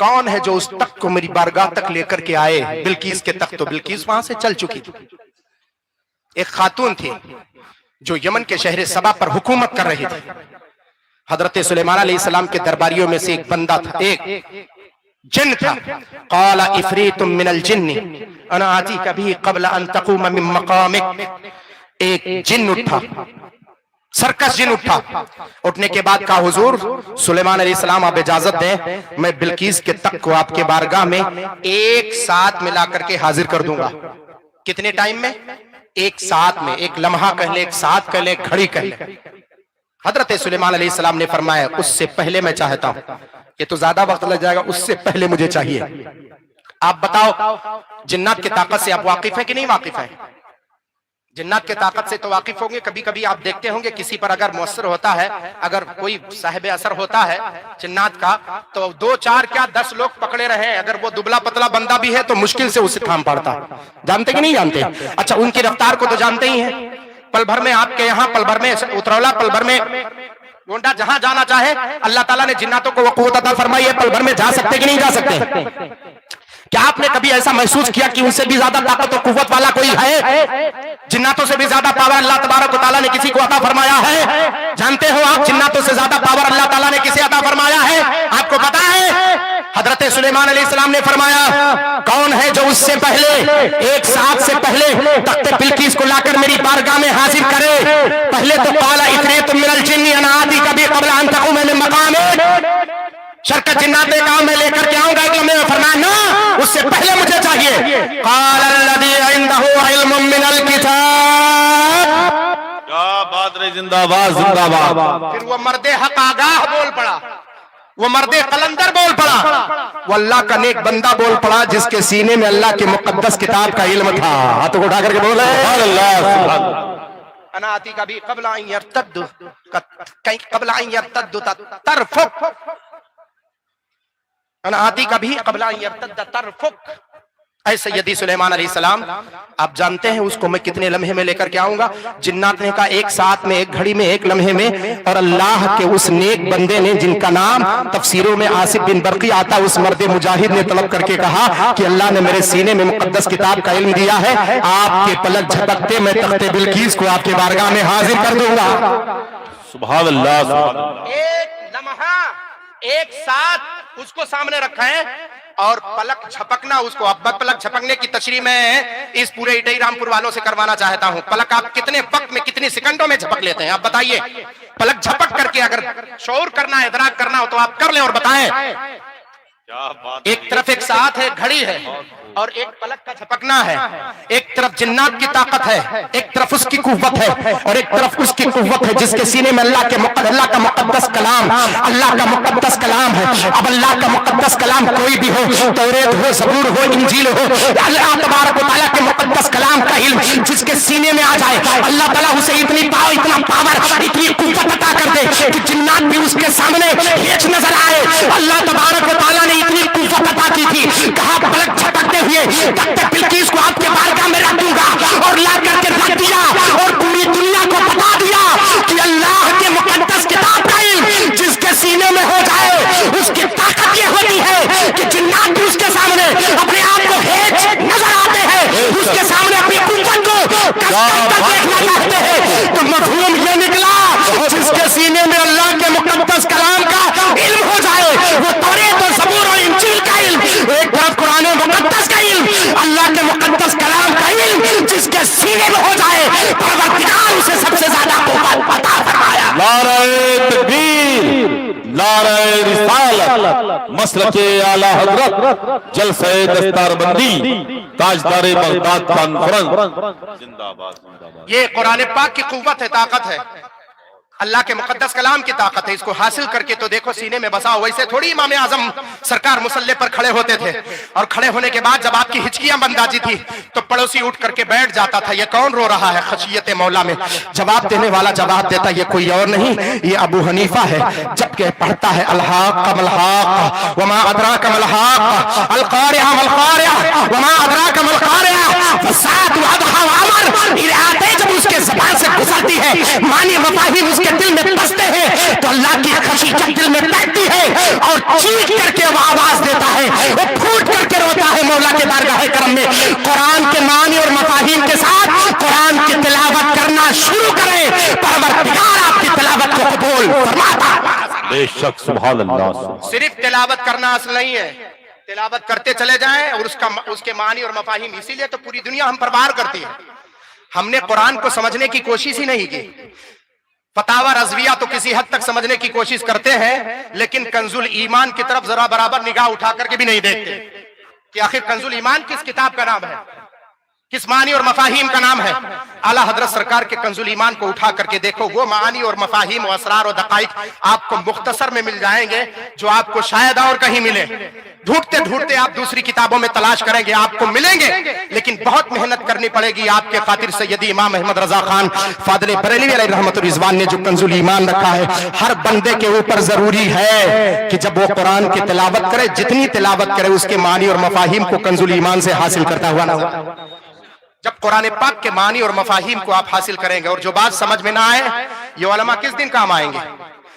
کون ہے جو اس تخت کو میری بارگاہ تک لے کر کے آئے؟ بلقیس کے تخت، تو بلقیس وہاں سے چل چکی تھی. ایک خاتون تھی جو یمن کے شہر سبا پر حکومت کر رہی تھی. حضرت سلیمان علیہ السلام کے درباریوں میں سے ایک بندہ تھا، ایک جن تھا. قال افریت من الجن انا آتیک بھی قبل ان تقوم من مقامک. ایک جن اٹھا، سرکس جن اٹھا. اٹھنے کے بعد کہا حضور سلیمان علیہ السلام آپ اجازت دیں، میں بلقیس کے تخت کو آپ کے بارگاہ میں ایک ساتھ ملا کر کے حاضر کر دوں گا. کتنے ٹائم میں؟ ایک ساتھ میں. ایک لمحہ کہہ لے، ایک ساتھ کہہ لے، ایک گھڑی کہہ لے. حضرت سلیمان علیہ السلام نے فرمایا اس سے پہلے میں چاہتا ہوں، یہ تو زیادہ وقت لگ جائے گا، اس سے پہلے مجھے چاہیے. آپ بتاؤ جنات کی طاقت سے آپ واقف ہیں کہ نہیں واقف ہیں؟ جنات کی طاقت سے تو واقف ہوں گے. کبھی کبھی آپ دیکھتے ہوں گے کسی پر اگر مؤثر ہوتا ہے، اگر کوئی صاحب اثر ہوتا ہے جنات کا، تو 2 4 کیا 10 لوگ پکڑے رہے. اگر وہ دبلا پتلا بندہ بھی ہے تو مشکل سے اسے تھام پڑتا. جانتے کہ نہیں جانتے؟ اچھا ان کی رفتار کو تو جانتے ہی ہیں. پل بھر میں آپ کے یہاں، پل بھر میں اترولا، پل بھر میں گونڈا، جہاں جانا چاہے اللہ تعالیٰ نے جناتوں کو وہ قوت عطا فرمائی ہے. پل بھر میں جا سکتے کہ نہیں جا سکتے؟ کیا آپ نے کبھی ایسا محسوس کیا کہ ان سے بھی زیادہ طاقت و قوت والا کوئی ہے؟ جناتوں سے بھی زیادہ پاور اللہ تبارک و تعالیٰ نے کسی کو عطا فرمایا ہے؟ جانتے ہو آپ جناتوں سے زیادہ پاور اللہ تعالیٰ نے کسے عطا فرمایا ہے؟ آپ کو پتا ہے؟ حضرت سلیمان علیہ السلام نے فرمایا کون ہے جو اس سے پہلے، ایک ساتھ سے پہلے تخت بلقیس کو لا کر میری بارگاہ میں حاضر کرے. پہلے تو قال افریت من الجن انا آتیک بھی قبل ان تقوم من مقامک. شرکت جنات نے کہا میں لے کر کے آؤں گا، ایک لمحے میں فرمایا نا، اس سے پہلے مجھے چاہیے. قال الذی عنده علم من الکتاب. کیا بات رہی، زندہ باد زندہ باد. پھر وہ مرد حق آگاہ بول پڑا، وہ مرد قلندر بول پڑا، وہ اللہ کا نیک بندہ بول پڑا جس کے سینے میں اللہ کی مقدس کتاب کا علم تھا. ہاتھوں کو اٹھا کر کے بولے انا آتی کا بھی قبل ان یرتد ترفق. انا آتی کا بھی قبل ان یرتد ترفق. اے سیدی سلیمان علیہ السلام، آپ جانتے ہیں اس کو میں کتنے لمحے میں لے کر کے آؤں گا؟ جنات نے کہا ایک ساتھ میں، ایک گھڑی میں، ایک لمحے میں. اور اللہ کے اس نیک بندے نے جن کا نام تفسیروں میں آصف بن برقی آتا، اس مرد مجاہد نے طلب کر کے کہا کہ اللہ نے میرے سینے میں مقدس کتاب کا علم دیا ہے، آپ کے پلک جھپکتے میں تخت بلقیس کو آپ کے بارگاہ میں حاضر کر دوں گا. سبحان اللہ سبحان اللہ. ایک لمحہ ایک ساتھ اس کو سامنے رکھا ہے اور پلک جھپکنا اس کو. اب پلک جھپکنے کی تشریح میں اس پورے اٹئی رامپور والوں سے کروانا چاہتا ہوں. پلک آپ کتنے وقت میں، کتنی سیکنڈوں میں جھپک لیتے ہیں؟ آپ بتائیے. پلک جھپک کر کے اگر شعور کرنا ہے، ادراک کرنا ہو تو آپ کر لیں اور بتائیں. ایک طرف ایک ساتھ ہے، گھڑی ہے، اور ایک پلک کا جھپکنا ہے. ایک طرف جنات کی طاقت ہے، ایک طرف اس کی قوت ہے، اور ایک طرف اس کی قوت ہے جس کے سینے میں اللہ کا مقدس کلام، اللہ کا مقدس کلام ہے. اب اللہ کا مقدس کلام کوئی بھی ہو، توریت ہو، زبور ہو، انجیل ہو، اللہ تبارک و تعالیٰ کے مقدس کلام کا علم جس کے سینے میں آ جائے، اللہ تعالیٰ اسے اتنا پاور، اتنی قوت عطا کر دے کہ جنات بھی اس کے سامنے ہیچ نظر آئے. اللہ تبارک و تعالیٰ نے اتنی قوت عطا کی تھی، کہا پلک جھپکتے ہوئے تخت بلقیس کو آپ کے بارگاہ میں رکھ دوں گا. اور لا کر کے رکھ دیا اور پوری دنیا کو بتا دیا کہ اللہ کے مقدس کتاب کا علم جس کے سینے میں ہو جائے، اس کی طاقت یہ ہوتی ہے کہ جنات بھی اس کے سامنے اپنے آپ کو ہیچ نظر آتے ہیں، اس کے سامنے اپنی قوت کو دیکھنا چاہتے ہیں. تو مفہوم یہ نکلا جس کے سینے میں اللہ کے مقدس کلام کا علم ہو جائے، وہ توریت اور زبور اور انجیل کا علم، ایک طرف قرآن مقدس کا علم، اللہ کے مقدس کلام کا علم جس کے سینے میں ہو جائے، پروردگار اسے سب سے زیادہ قوت عطا فرمایا. نعرہ تکبیر، نعرہ رسالت، مسلک اعلی حضرت، جلسہ دستار بندی، تاجدار بغداد کانفرنس. زندہ باد زندہ باد. یہ قرآن پاک کی قوت ہے، طاقت ہے، اللہ کے مقدس کلام کی طاقت ہے. اس کو حاصل کر کے تو دیکھو سینے میں بسا. ویسے تھوڑی امام اعظم سرکار مسلح پر کھڑے ہوتے تھے، اور کھڑے ہونے کے بعد جب آپ کی ہچکیاں بند آتی تھی تو پڑوسی اٹھ کر کے بیٹھ جاتا تھا. یہ کون رو رہا ہے؟ خشیت مولا میں جواب دینے والا جواب دیتا یہ کوئی اور نہیں، یہ ابو حنیفہ ہے. جبکہ پڑھتا ہے الحاق ملحاق وما ادراک ملحاق، القارعہ ملقارعہ وما ادراک ملقارعہ، فساد وعدھا وعمر. یہ آتے جب اس کے زبان سے گزرتی ہے، معنی مفاہیم اس کے دل میں بستے ہیں، تو اللہ کی خشی جب دل میں بیٹھتی ہے اور چیخ کر کے وہ آواز دیتا ہے بے شک سبحان اللہ. صرف تلاوت کرنا اصل نہیں ہے، تلاوت کرتے چلے جائیں اور اس کے معنی اور مفاہیم. اسی لیے تو پوری دنیا ہم پر وار کرتی ہے. ہم نے قرآن کو سمجھنے کی کوشش ہی نہیں کی. فتاوی رضویہ تو کسی حد تک سمجھنے کی کوشش کرتے ہیں، لیکن کنز الایمان کی طرف ذرا برابر نگاہ اٹھا کر کے بھی نہیں دیکھتے کہ آخر کنز الایمان کس کتاب کا نام ہے، کس معنی اور مفاہیم کا نام ہے. اعلیٰ حضرت سرکار کے کنز الایمان کو اٹھا کر کے دیکھو، وہ معانی اور مفاہیم و اسرار و دقائق آپ کو مختصر میں مل جائیں گے جو آپ کو شاید اور کہیں ملے. ڈھونڈتے ڈھونڈتے آپ دوسری کتابوں میں تلاش کریں گے، آپ کو ملیں گے، لیکن بہت محنت کرنی پڑے گی آپ کے خاطر. سیدی امام احمد رضا خان فاضل بریلوی علیہ رحمت الرضوان نے جو کنز الایمان رکھا ہے، ہر بندے کے اوپر ضروری ہے کہ جب وہ قرآن کی تلاوت کرے، جتنی تلاوت کرے اس کے معنی اور مفاہیم کو کنز الایمان سے حاصل کرتا ہوا نہ ہو. جب قرآن پاک کے معنی اور مفاہیم کو آپ حاصل کریں گے اور جو بات سمجھ میں نہ آئے، یہ علماء کس دن کام آئیں گے،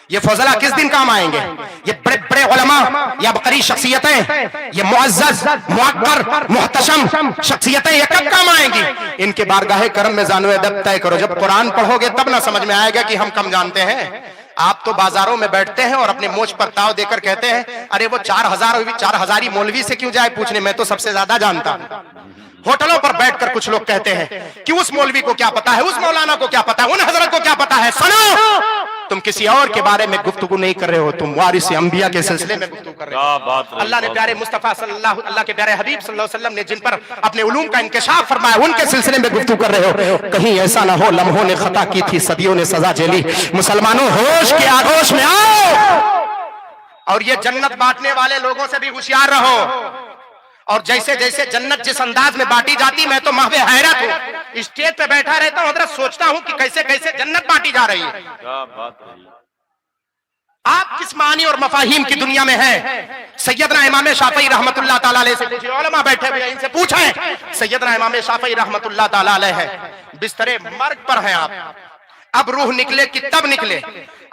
یہ فضلاء کس دن کام آئیں گے، یہ بڑے بڑے علماء، یہ عبقری شخصیتیں، یہ معزز معقر محتشم شخصیتیں، یہ کب کام آئیں گی؟ ان کے بارگاہ کرم میں زانو ادب طے کرو. جب قرآن پڑھو گے تب نہ سمجھ میں آئے گا کہ ہم کم جانتے ہیں. آپ تو بازاروں میں بیٹھتے ہیں اور اپنے موچ پر تاؤ دے کر کہتے ہیں ارے وہ 4000 مولوی سے کیوں جائے پوچھنے، میں تو سب سے زیادہ جانتا ہوں. ہوٹلوں پر بیٹھ کر کچھ لوگ کہتے ہیں کہ اس مولوی کو کیا پتا ہے، اس مولانا کو کیا پتا ہے، ان حضرت کو کیا پتا ہے. سنو، تم کسی اور کے بارے میں گفتگو نہیں کر رہے ہو، تم وارث انبیاء کے سلسلے میں گفتگو کر رہے ہو. اللہ نے پیارے مصطفیٰ اللہ کے پیارے حبیب صلی اللہ علیہ وسلم نے جن پر اپنے علوم کا انکشاف فرمایا، ان کے سلسلے میں گفتگو کر رہے ہو. کہیں ایسا نہ ہو لمحوں نے خطا کی تھی، صدیوں نے سزا جھیلی. مسلمانوں ہوش کے آغوش میں آؤ اور یہ جنت بانٹنے والے لوگوں سے بھی ہوشیار رہو. اور جیسے جیسے جنت جس انداز میں بانٹی جاتی، میں تو محو حیرت ہوں. اسٹیج پہ بیٹھا رہتا ہوں حضرت، سوچتا ہوں کہ کیسے کیسے جنت بانٹی جا رہی ہے. آپ کس معنی اور مفاہیم کی دنیا میں ہیں؟ سیدنا امام شافعی رحمت اللہ تعالیٰ علیہ سے پوچھیں، علماء بیٹھے ہوئے ان سے پوچھیں. سیدنا امام شافعی رحمت اللہ تعالیٰ علیہ ہے، بستر مرگ پر ہیں آپ. اب روح نکلے کہ تب نکلے.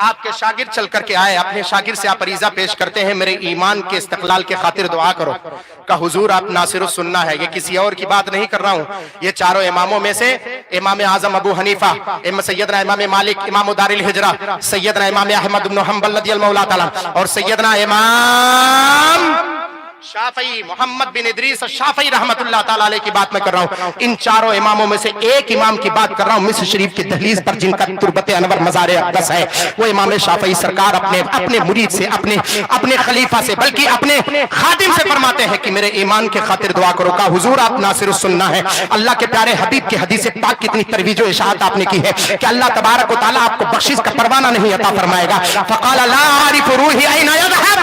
آپ کے شاگرد چل کر کے آئے، اپنے شاگرد سے آپ عریضہ پیش کرتے ہیں میرے ایمان کے استقلال کے خاطر دعا کرو. کہ حضور آپ ناصر السنہ ہے. یہ کسی اور کی بات نہیں کر رہا ہوں، یہ چاروں اماموں میں سے امام اعظم ابو حنیفہ، سیدنا امام مالک امام دار الہجرہ، سیدنا امام احمد بن حنبل رضی اللہ تعالیٰ اور سیدنا امام شافعی محمد بن ادریس شافعی رحمت اللہ تعالیٰ علیہ کی بات میں کر رہا ہوں. ان چاروں اماموں میں سے ایک امام کی بات کر رہا ہوں مصر شریف کی دہلیز پر جن کا تربت انور مزار اقدس ہے. وہ امام شافعی سرکار اپنے مرید سے، اپنے خلیفہ سے، بلکہ اپنے خادم سے فرماتے ہیں کہ میرے ایمان کے خاطر دعا کرو. کا حضور آپ ناصر السنہ ہیں. اللہ کے پیارے حبیب کی حدیث پاک کتنی ترویج و اشاعت آپ نے کی ہے کہ اللہ تبارک و تعالیٰ آپ کو بخشش کا پروانہ نہیں عطا فرمائے گا. فقال لا اعرف روحی این یذهب،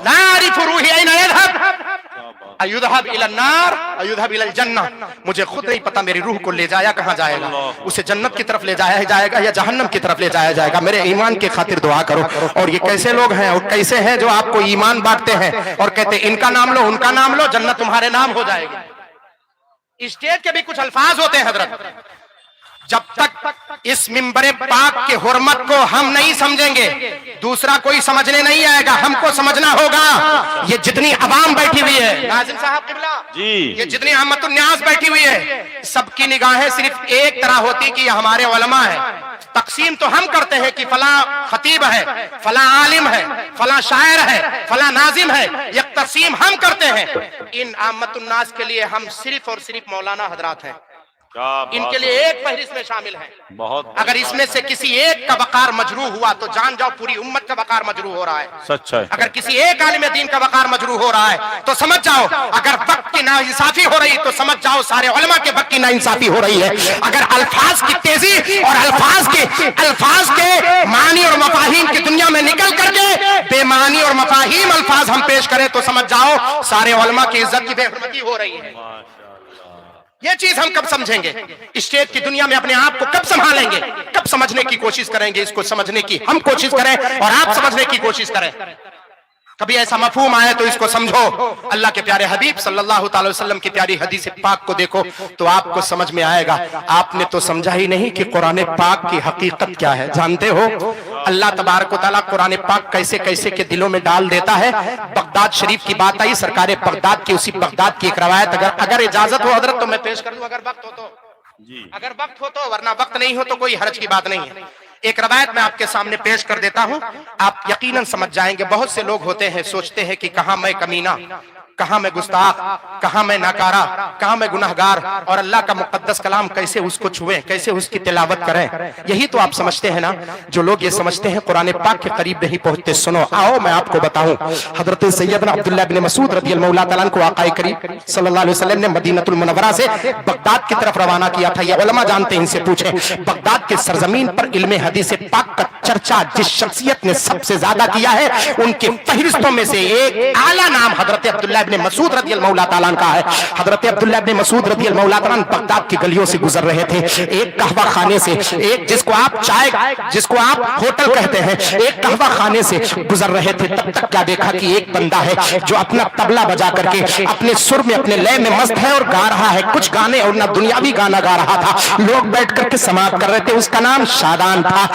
لا اعرف روحی این یذهب ایذهب الى النار ایذهب الى الجنہ. مجھے خود نہیں پتا میری روح کو لے جایا کہاں جائے گا، اسے جنت کی طرف لے جایا جائے گا یا جہنم کی طرف لے جایا جائے گا. میرے ایمان کے خاطر دعا کرو. اور یہ کیسے لوگ ہیں اور کیسے ہیں جو آپ کو ایمان بانٹتے ہیں اور کہتے ہیں ان کا نام لو ان کا نام لو جنت تمہارے نام ہو جائے گی. اسٹیج کے بھی کچھ الفاظ ہوتے ہیں حضرت، جب تک اس منبر پاک کے حرمت کو ہم نہیں سمجھیں گے دوسرا کوئی سمجھنے نہیں آئے گا. ہم کو سمجھنا ہوگا. یہ جتنی عوام بیٹھی ہوئی ہے ناظم صاحب قبلہ جی، یہ جتنی احمد الناس بیٹھی ہوئی ہے، سب کی نگاہیں صرف ایک طرح ہوتی کہ یہ ہمارے علماء ہیں. تقسیم تو ہم کرتے ہیں کہ فلاں خطیب ہے، فلاں عالم ہے، فلاں شاعر ہے، فلاں ناظم ہے. یہ تقسیم ہم کرتے ہیں. ان احمد الناس کے لیے ہم صرف اور صرف مولانا حضرات ہیں. ان کے لیے ایک فہرست میں شامل ہیں. اگر اس میں سے کسی ایک کا وقار مجروح ہوا تو جان جاؤ پوری امت کا وقار مجروح ہو رہا ہے. سچ ہے. اگر کسی ایک عالم دین کا وقار مجروح ہو رہا ہے تو سمجھ جاؤ اگر وقت کی ناانصافی ہو رہی تو سمجھ جاؤ سارے علماء کے وقت کی ناانصافی ہو رہی ہے. اگر الفاظ کی تیزی اور الفاظ کے معنی اور مفاہیم کی دنیا میں نکل کر کے بے معنی اور مفاہیم الفاظ ہم پیش کریں تو سمجھ جاؤ سارے علماء کی عزت کی بے حرمتی ہو رہی ہے. یہ چیز ہم کب سمجھیں گے؟ اسٹیج کی دنیا میں اپنے آپ کو کب سنبھالیں گے؟ کب سمجھنے کی کوشش کریں گے؟ اس کو سمجھنے کی ہم کوشش کریں اور آپ سمجھنے کی کوشش کریں. کبھی ایسا مفہوم آئے تو اس کو سمجھو. اللہ کے پیارے حبیب صلی اللہ تعالی وسلم کی پیاری حدیث پاک کو دیکھو تو آپ کو سمجھ میں آئے گا. آپ نے تو سمجھا ہی نہیں کہ قرآن پاک کی حقیقت کیا ہے. جانتے ہو اللہ تبارک و تعالیٰ قرآن پاک کیسے کیسے کے دلوں میں ڈال دیتا ہے. بغداد شریف کی بات آئی، سرکار بغداد کی اسی بغداد کی ایک روایت اگر اجازت ہو حضرت تو میں پیش کر دوں، اگر وقت ہو تو، اگر وقت ہو تو، ورنہ وقت نہیں ہو تو کوئی حرج کی بات نہیں ہے. ایک روایت میں آپ کے سامنے پیش کر دیتا ہوں، آپ یقیناً سمجھ جائیں گے۔ بہت سے لوگ ہوتے ہیں سوچتے ہیں کہ کہاں میں کمینہ، کہاں میں گستاخ، کہاں میں ناکارہ، کہاں میں گناہگار، اور اللہ کا مقدس کلام کیسے اس کو چھوئیں، کیسے اس کی تلاوت کریں۔ یہی تو آپ سمجھتے ہیں نا، جو لوگ یہ سمجھتے ہیں قرآن پاک کے قریب نہیں پہنچتے۔ سنو، آؤ میں آپ کو بتاؤں، حضرت سیدنا عبداللہ بن مسعود رضی اللہ تعالیٰ عنہ کو آقا کریم صلی اللہ علیہ وسلم نے مدینہ المنورہ سے بغداد کی طرف روانہ کیا تھا۔ یہ علماء جانتے ہیں، ان سے پوچھیں۔ بغداد کے سرزمین پر علم حدیث پاک کا چرچا جس شخصیت نے سب سے زیادہ کیا ہے، ان کے فہرستوں میں سے ایک اعلیٰ نام حضرت عبداللہ بن مسعود رضی اللہ تعالیٰ عنہ کا ہے۔ حضرت عبداللہ بن مسعود رضی اللہ تعالیٰ عنہ بغداد کی گلیوں سے گزر رہے تھے، ایک قہوہ خانے سے، ایک جس کو آپ ہوٹل کہتے ہیں، ایک قہوہ خانے سے گزر رہے تھے۔ تب تک کیا دیکھا کہ ایک بندہ ہے جو اپنا طبلہ بجا کر کے اپنے سر میں، اپنے لے میں مست ہے اور گا رہا ہے کچھ گانے، اور نہ دنیاوی گانا گا رہا تھا، لوگ بیٹھ کر کے سماعت کر رہے تھے۔ اس کا نام شادان تھا۔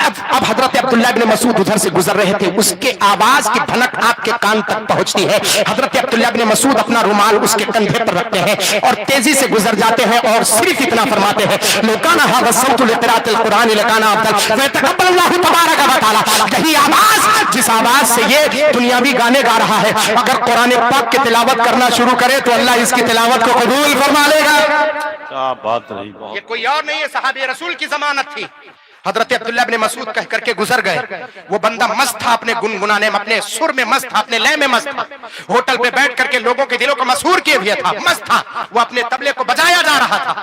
اب حضرت عبداللہ بن مسعود ادھر سے گزر رہے تھے، اس کے آواز کی بھنک آپ کے کان تک پہنچتی ہے۔ حضرت عبداللہ بن مسعود اپنا رومال اس کے کندھے پر رکھتے ہیں اور تیزی سے گزر جاتے ہیں، اور صرف اتنا فرماتے ہیں، لو کان ھذا الصوت لقراءۃ القرآن لکان افضل فیتقبل اللہ تبارک و تعالی۔ یہی آواز، جس آواز سے یہ دنیاوی گانے گا رہا ہے، اگر قرآن پاک کی تلاوت کرنا شروع کرے تو اللہ اس کی تلاوت کو قبول فرما لے گا۔ کیا بات رہی، یہ کوئی اور نہیں ہے، صحابہ رسول کی ضمانت تھی۔ حضرت عبداللہ بن مسعود کہہ کر کے گزر گئے۔ وہ بندہ مست تھا، اپنے گنگنانے میں، اپنے سر میں مست تھا، اپنے لے میں مست تھا، ہوٹل پہ بیٹھ کر کے لوگوں کے دلوں کو مسحور کیے ہوئے تھا، مست تھا، وہ اپنے طبلے کو بجایا جا رہا تھا۔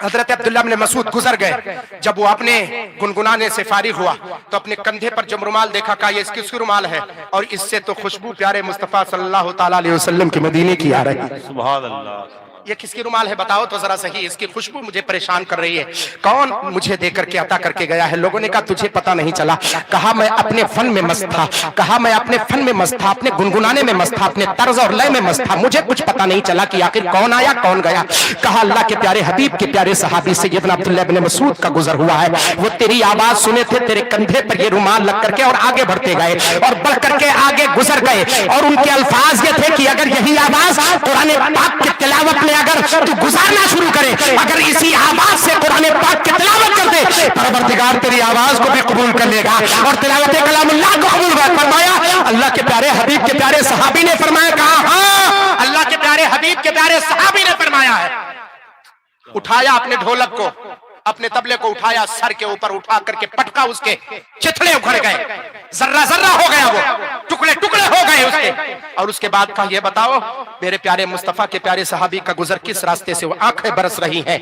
حضرت عبداللہ بن مسعود گزر گئے۔ جب وہ اپنے گنگنانے سے فارغ ہوا تو اپنے کندھے پر جب رومال دیکھا، کہا یہ اس کی رومال ہے، اور اس سے تو خوشبو پیارے مصطفیٰ صلی اللہ تعالیٰ علیہ وسلم کے مدینے کی آ رہی ہے۔ سبحان اللہ۔ یہ کس کی رومال ہے بتاؤ تو ذرا صحیح، اس کی خوشبو مجھے پریشان کر رہی ہے، کون مجھے دے کر کے عطا کر کے گیا ہے؟ لوگوں نے کہا تجھے پتہ نہیں چلا؟ کہا میں اپنے فن میں مست تھا، کہا میں اپنے فن میں مست تھا، اپنے گنگنانے میں مست تھا، اپنے طرز اور لے میں مست تھا، مجھے کچھ پتہ نہیں چلا کہ آخر کون آیا کون گیا۔ کہا اللہ کے پیارے حبیب کے پیارے صحابی سیدنا عبداللہ بن مسعود کا گزر ہوا ہے، وہ تیری آواز سنے تھے، تیرے کندھے پر یہ رومال لگ کر کے اور آگے بڑھتے گئے اور بڑھ کر کے آگے گزر گئے، اور ان کے الفاظ یہ تھے کہ اگر یہی آواز قرآن پاک کی تلاوت میں اگر تو گزارنا شروع کرے، اگر اسی آواز سے قرآن پاک کی تلاوت کر دے، پروردگار تیری آواز کو بھی قبول کر لے گا اور تلاوت کلام اللہ کو قبول فرمایا۔ اللہ کے پیارے حبیب کے پیارے صحابی نے فرمایا، کہا ہاں، اللہ کے پیارے حبیب کے پیارے صحابی نے فرمایا ہے۔ اٹھایا اپنے ڈھولک کو، اپنے طبلے کو اٹھایا، سر کے اوپر اٹھا کر کے پٹکا، اس کے چتھڑے اکھڑ گئے، ذرہ ذرہ ہو گیا، وہ ٹکڑے ٹکڑے ہو گئے اس کے۔ اور اس کے بعد کہا یہ بتاؤ میرے پیارے مصطفیٰ کے پیارے صحابی کا گزر کس راستے سے، وہ آنکھیں برس رہی ہیں،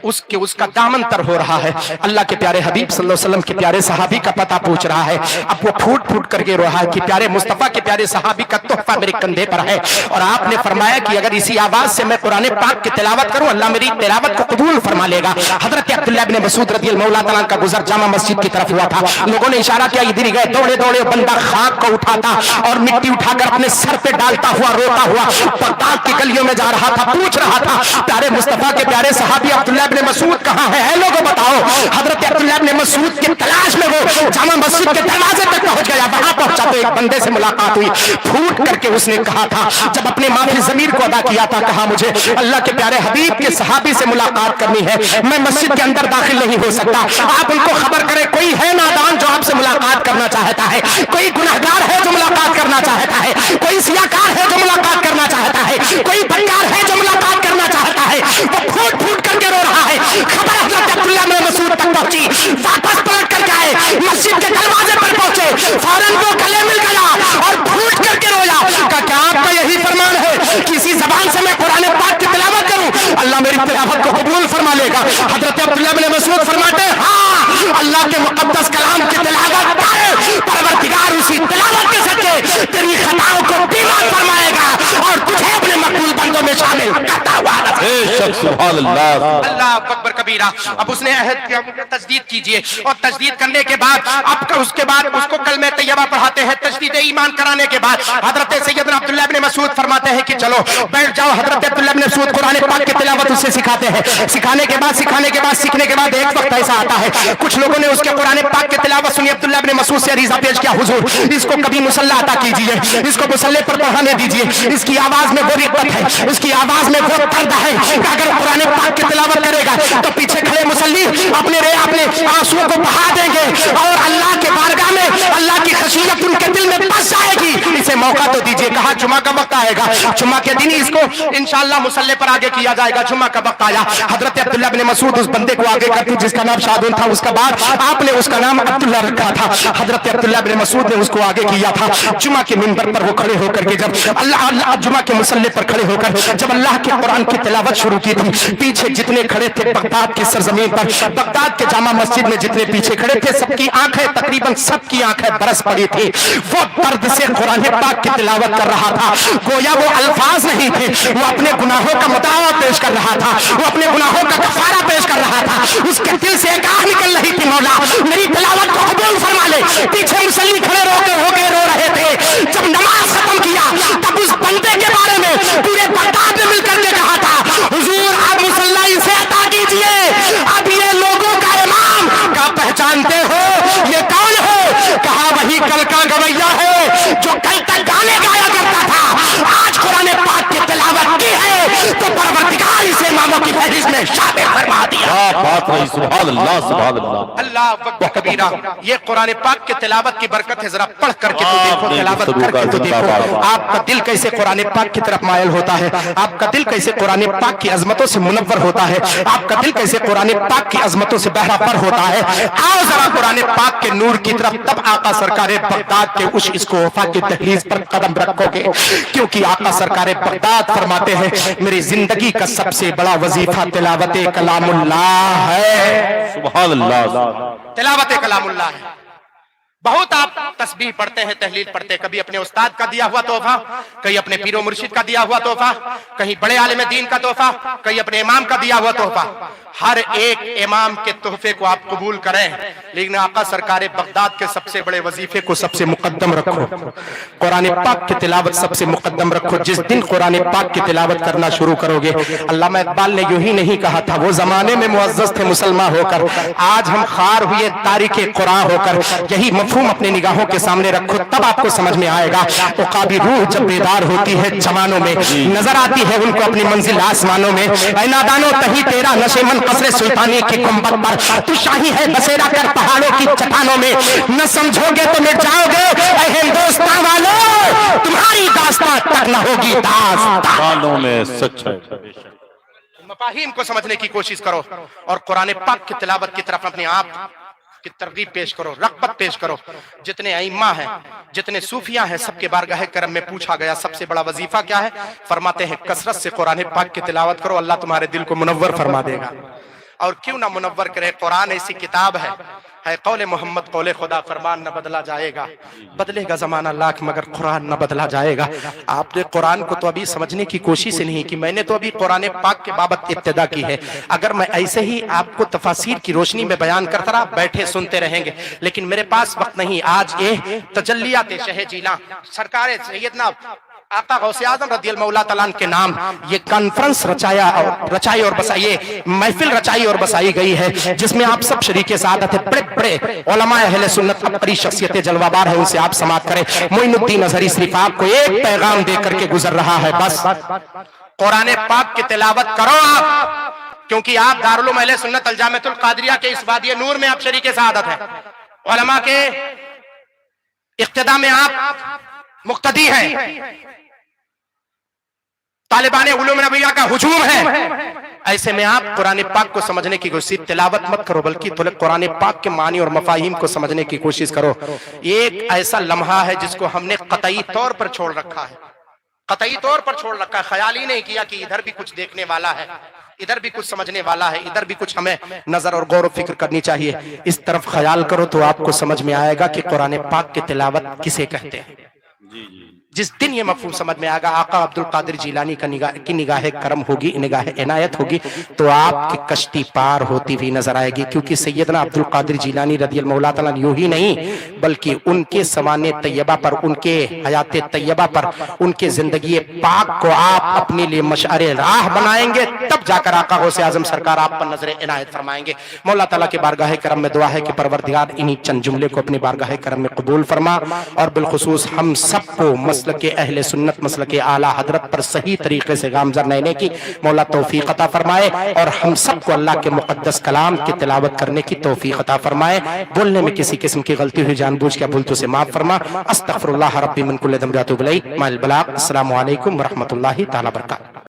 اس کا دامن تر ہو رہا ہے۔ اللہ کے پیارے حبیب صلی اللہ علیہ وسلم کے پیارے صحابی کا پتہ پوچھ رہا ہے، اب وہ پھوٹ پھوٹ کر کے رو رہا ہے کہ پیارے مصطفیٰ کے پیارے صحابی کا تحفہ میرے کندھے پر ہے، اور آپ نے فرمایا کہ اگر اسی آواز سے میں قرآن پاک کی تلاوت کروں اللہ میری تلاوت کو قبول فرما لے گا۔ حضرت عبداللہ بن مسعود رضی اللہ تعالیٰ کا گزر جامع مسجد کی طرف ہوا تھا، لوگوں نے اشارہ کیا، ادھر ہی گئے، دوڑے دوڑے بندہ خاک کو اٹھاتا اور مٹی اٹھا کر اپنے سر پہ ڈالتا ہوا روتا ہوا بغداد کی گلیوں میں جا رہا تھا، پوچھ رہا تھا پیارے مصطفیٰ کے پیارے صحابی عبداللہ بن مسعود کہاں ہے؟ اے لوگوں بتاؤ۔ حضرت عبداللہ بن مسعود کی تلاش میں وہ جامع مسجد کے دروازے تک پہنچ گیا، وہاں پہنچا تو ایک بندے سے ملاقات ہوئی، پھوٹ کر کے اس نے کہا تھا، جب اپنے معافی ضمیر کو ادا کیا تھا، کہا مجھے اللہ کے پیارے حبیب کے صحابی سے ملاقات کرنی ہے، میں مسجد کے اندر داخل نہیں ہو سکتا، آپ ان کو خبر کریں کوئی ہے نادان جو آپ سے ملاقات کرنا چاہتا ہے، کوئی گناہگار ہے جو ملاقات کرنا چاہتا ہے، کوئی سیاکار ہے جو ملاقات کرنا چاہتا ہے، کوئی بنگار ہے جو ملاقات کرنا چاہتا ہے۔ وہ پھوٹ پھوٹ کر کے رو رہا ہے، خبر حضرت عبداللہ بن مسعود تک پہنچی، واپس پلٹ کر کے آئے، مسجد کے دروازے پر پہنچے، فوراً وہ گلے مل گیا اور پھوٹ کر کے رویا، کہا کیا آپ کا یہی فرمان ہے کہ اسی زبان سے میں قرآن پاک کی تلاوت کروں اللہ میری تلاوت کو قبول فرما لے گا؟ حضرت عبداللہ بن مسعود فرماتے ہیں ہاں، اللہ کے مقدس کلام کی تلاوت کرے، پروردگار اسی تلاوت کے سچے تیری خطاؤں کو بیمار فرمائے گا اور تجھے اپنے مقبول بندوں میں شامل کرتا ہوا سبحان اللہ، اللہ اکبر کبیرہ۔ اب اس نے عہد کیا تجدید کیجئے، اور تجدید کرنے کے بعد اب اس کے بعد اس کو کلمہ طیبہ پڑھاتے ہیں، تجدید ایمان کرانے کے بعد حضرت سیدنا عبداللہ بن مسعود فرماتے ہیں کہ چلو بیٹھ جاؤ۔ حضرت عبداللہ بن مسعود قرآن پاک کی تلاوت اسے سکھاتے ہیں، سکھانے کے بعد سیکھنے کے بعد ایک وقت ایسا آتا ہے کچھ لوگوں نے اس کے قرآن پاک کی تلاوت سنی، عبداللہ بن مسعود سے عریضہ پیش کیا، حضور اس کو کبھی مصلی عطا کیجئے، اس کو مصلی پر پڑھانے دیجئے، اس کی آواز میں وہ رقت ہے، اس کی آواز میں وہ درد ہے کہ اگر قرآن پاک کی تلاوت کرے گا تو پیچھے کھڑے مصلی اپنے آنسوؤں کو بہا دیں گے اور اللہ کے بارگاہ میں اللہ کی خشیت ان کے دل میں بس جائے گی. اسے موقع تو دیجئے. کہا جمعہ کا وقت آئے گا, جمعہ کے دن اس کو انشاءاللہ مصلی پر آگے کیا جائے گا. جمعہ کا وقت آیا, حضرت عبداللہ بن مسعود اس بندے کو آگے کرتے جس کا نام شادون تھا, اس کا بعد آپ نے اس کا نام عبداللہ رکھا تھا. حضرت عبداللہ بن مسعود نے اس کو آگے کیا تھا. جمعہ کے منبر پر وہ کھڑے ہو کر کے جب اللہ جمعہ کے مصلی پر کھڑے ہو کر جب اللہ کے قرآن کی تلاوت شروع کی تھی, پیچھے جتنے کھڑے تھے بغداد کی سرزمین پر, بغداد کے جامع مسجد میں جتنے پیچھے کھڑے تھے, سب کی آنکھیں تقریباً سب کی آنکھیں برس پڑی تھی. وہ درد سے قرآن پاک کی تلاوت کر رہا تھا. گویا وہ الفاظ نہیں تھے, وہ اپنے گناہوں کا مداوع پیش کر رہا تھا, وہ اپنے گناہوں کا کفارہ پیش کر رہا تھا. اس کے دل سے ایک آہ نکل رہی تھی, مولا میری تلاوت کو قبول فرما لے. پیچھے مصلی کھڑے ہو کے رو رہے تھے. جب نماز ختم کیا تب اس بندے کے بارے میں پورے بغداد نے مل کر کے کہا تھا, حضور آپ مصلی اسے عطا کیجئے. اب یہ لوگوں کا امام کا پہچانتے ہو یہ کون ہے؟ کہا وہی کل کا گویا ہے جو کل تک گانے گایا کرتا تھا, آج قرآن پاک کی تلاوت کی ہے تو پروردگار اسے اماموں کی فہرست میں شامل فرما دیا. بات رہی. سبحان اللہ سبحان اللہ. اللہ اکبر کبیرہ. یہ قرآن پاک کے تلاوت کی برکت ہے. ذرا پڑھ کر کے تو دیکھو, تلاوت کر کے تو دیکھو, آپ کا دل کیسے قرآن پاک کی طرف مائل ہوتا ہے, آپ کا دل کیسے قرآن پاک کی عظمتوں سے منور ہوتا ہے, آپ کا دل کیسے قرآن پاک کی عظمتوں سے بہرا پر ہوتا ہے. آؤ ذرا قرآن پاک کے نور کی طرف, تب آقا سرکار بغداد کے اس عشق و وفا کی دہلیز پر قدم رکھو گے. کیونکہ آقا سرکار بغداد فرماتے ہیں میری زندگی کا سب سے بڑا وظیفہ تلاوت کلام اللہ ہے. سبحان اللہ. تلاوت کلام اللہ ہے. بہت آپ تسبیح پڑھتے ہیں, تحلیل پڑھتے ہیں, کبھی اپنے استاد کا دیا ہوا تحفہ, کہیں اپنے پیر و مرشد کا دیا ہوا تحفہ, کہیں بڑے عالم دین کا تحفہ, کہیں اپنے امام کا دیا ہوا تحفہ. ہر ایک امام کے تحفے کو آپ قبول کریں, لیکن آقا سرکار بغداد کے سب سے بڑے وظیفے کو سب سے مقدم رکھو. قرآن پاک کی تلاوت سب سے مقدم رکھو. جس دن قرآن پاک کی تلاوت کرنا شروع کرو گے, علامہ اقبال نے یوں ہی نہیں کہا تھا, وہ زمانے میں معزز تھے مسلمان ہو کر, آج ہم خار ہوئے تاریخ قرآن ہو کر. یہی مفہوم اپنے نگاہوں کے سامنے رکھو, تب آپ کو سمجھ میں آئے گا. عقابی روح جب بیدار ہوتی ہے جوانوں میں, نظر آتی ہے ان کو اپنی منزل آسمانوں میں. اے نادانو تہی تیرا نشے من قصر سلطانی کی گنبد پر, تو شاہی ہے بسیرا کر پہاڑوں کی چٹانوں میں. نہ سمجھو گے تو مٹ جاؤ گے اے ہندوستان والوں, تمہاری داستان تک نہ ہوگی داستانوں میں سچ ہے. مفاہیم کو سمجھنے کی کوشش کرو اور قرآن پاک کی تلاوت کی طرف اپنے آپ کی ترغیب پیش کرو, رغبت پیش کرو. جتنے ائمہ ہیں, جتنے صوفیاء ہیں, سب کے بارگاہ کرم میں پوچھا گیا سب سے بڑا وظیفہ کیا ہے؟ فرماتے ہیں کثرت سے قرآن پاک کی تلاوت کرو, اللہ تمہارے دل کو منور فرما دے گا. اور کیوں نہ منور کرے, قرآن ایسی کتاب ہے قول محمد قول خدا, فرمان نہ بدلا جائے گا, بدلے گا زمانہ لاکھ مگر قرآن نہ بدلا جائے گا. آپ نے قرآن کو تو ابھی سمجھنے کی کوشش نہیں کی, میں نے تو ابھی قرآن پاک کے بابت ابتدا کی ہے. اگر میں ایسے ہی آپ کو تفاسیر کی روشنی میں بیان کرتا رہا, بیٹھے سنتے رہیں گے, لیکن میرے پاس وقت نہیں. آج یہ تجلیات شہ جیلاں سرکار سیدنا آقا غوث اعظم رضی اللہ تعالیٰ عنہ کے نام یہ کانفرنس رچائی اور بسائی, یہ محفل رچائی اور بسائی گئی ہے, جس میں آپ سب شریک سعادت ہے. بڑے بڑے علماء اہل سنت, بڑی شخصیتیں جلوہ بار ہیں, ان سے آپ سماعت کریں. معین الدین اظہری صرف آپ کو ایک پیغام دے کر کے گزر رہا ہے, بس قرآن پاک کی تلاوت کرو آپ, کیونکہ آپ دارالعلوم اہل سنت الجامعۃ القادریہ کے اس وادی نور میں آپ شریک سعادت ہیں. علماء کے اقتداء میں آپ مقتدی ہیں, طالبان علوم نبویہ کا ہجوم ہے. ایسے میں آپ قرآن پاک کو سمجھنے کی کوشش, تلاوت مت کرو بلکہ قرآن پاک کے معنی اور مفاہیم کو سمجھنے کی کوشش کرو. ایک ایسا لمحہ ہے جس کو ہم نے قطعی طور پر چھوڑ رکھا ہے, قطعی طور پر چھوڑ رکھا ہے. خیال ہی نہیں کیا کہ ادھر بھی کچھ دیکھنے والا ہے, ادھر بھی کچھ سمجھنے والا ہے, ادھر بھی کچھ ہمیں نظر اور غور و فکر کرنی چاہیے. اس طرف خیال کرو تو آپ کو سمجھ میں آئے گا کہ قرآن پاک کی تلاوت کسے کہتے ہیں. جس دن یہ مفہوم سمجھ میں آئے گا, آقا عبد القادر جیلانی کی نگاہ کرم ہوگی, نگاہ عنایت ہوگی, تو آپ کی کشتی پار ہوتی بھی نظر آئے گی. کیونکہ سیدنا عبد القادر جیلانی رضی اللہ تعالیٰ یوں ہی نہیں بلکہ ان کے سوانح طیبہ پر, ان کے حیات طیبہ پر, ان کے زندگی پاک کو آپ اپنے لیے مشعر راہ بنائیں گے, تب جا کر آقا غوث اعظم سرکار آپ پر نظر عنایت فرمائیں گے. مولا تعالیٰ کے بارگاہ کرم میں دعا ہے کہ پروردگار انہی چند جملے کو اپنے بارگاہ کرم میں قبول فرما, اور بالخصوص ہم سب کو مسلک اہل سنت، مسلک اعلیٰ حضرت پر صحیح طریقے سے گامزن رہنے کی مولا توفیق عطا فرمائے، اور ہم سب کو اللہ کے مقدس کلام کی تلاوت کرنے کی توفیق عطا فرمائے۔ بولنے میں کسی قسم کی غلطی ہوئی جان بوجھ کے بھول تو سے معاف فرما۔ استغفر اللہ ربی من کل ذنب واتوب الیہ۔ مع البلاغ۔ السلام علیکم ورحمۃ اللہ تعالی وبرکاتہ۔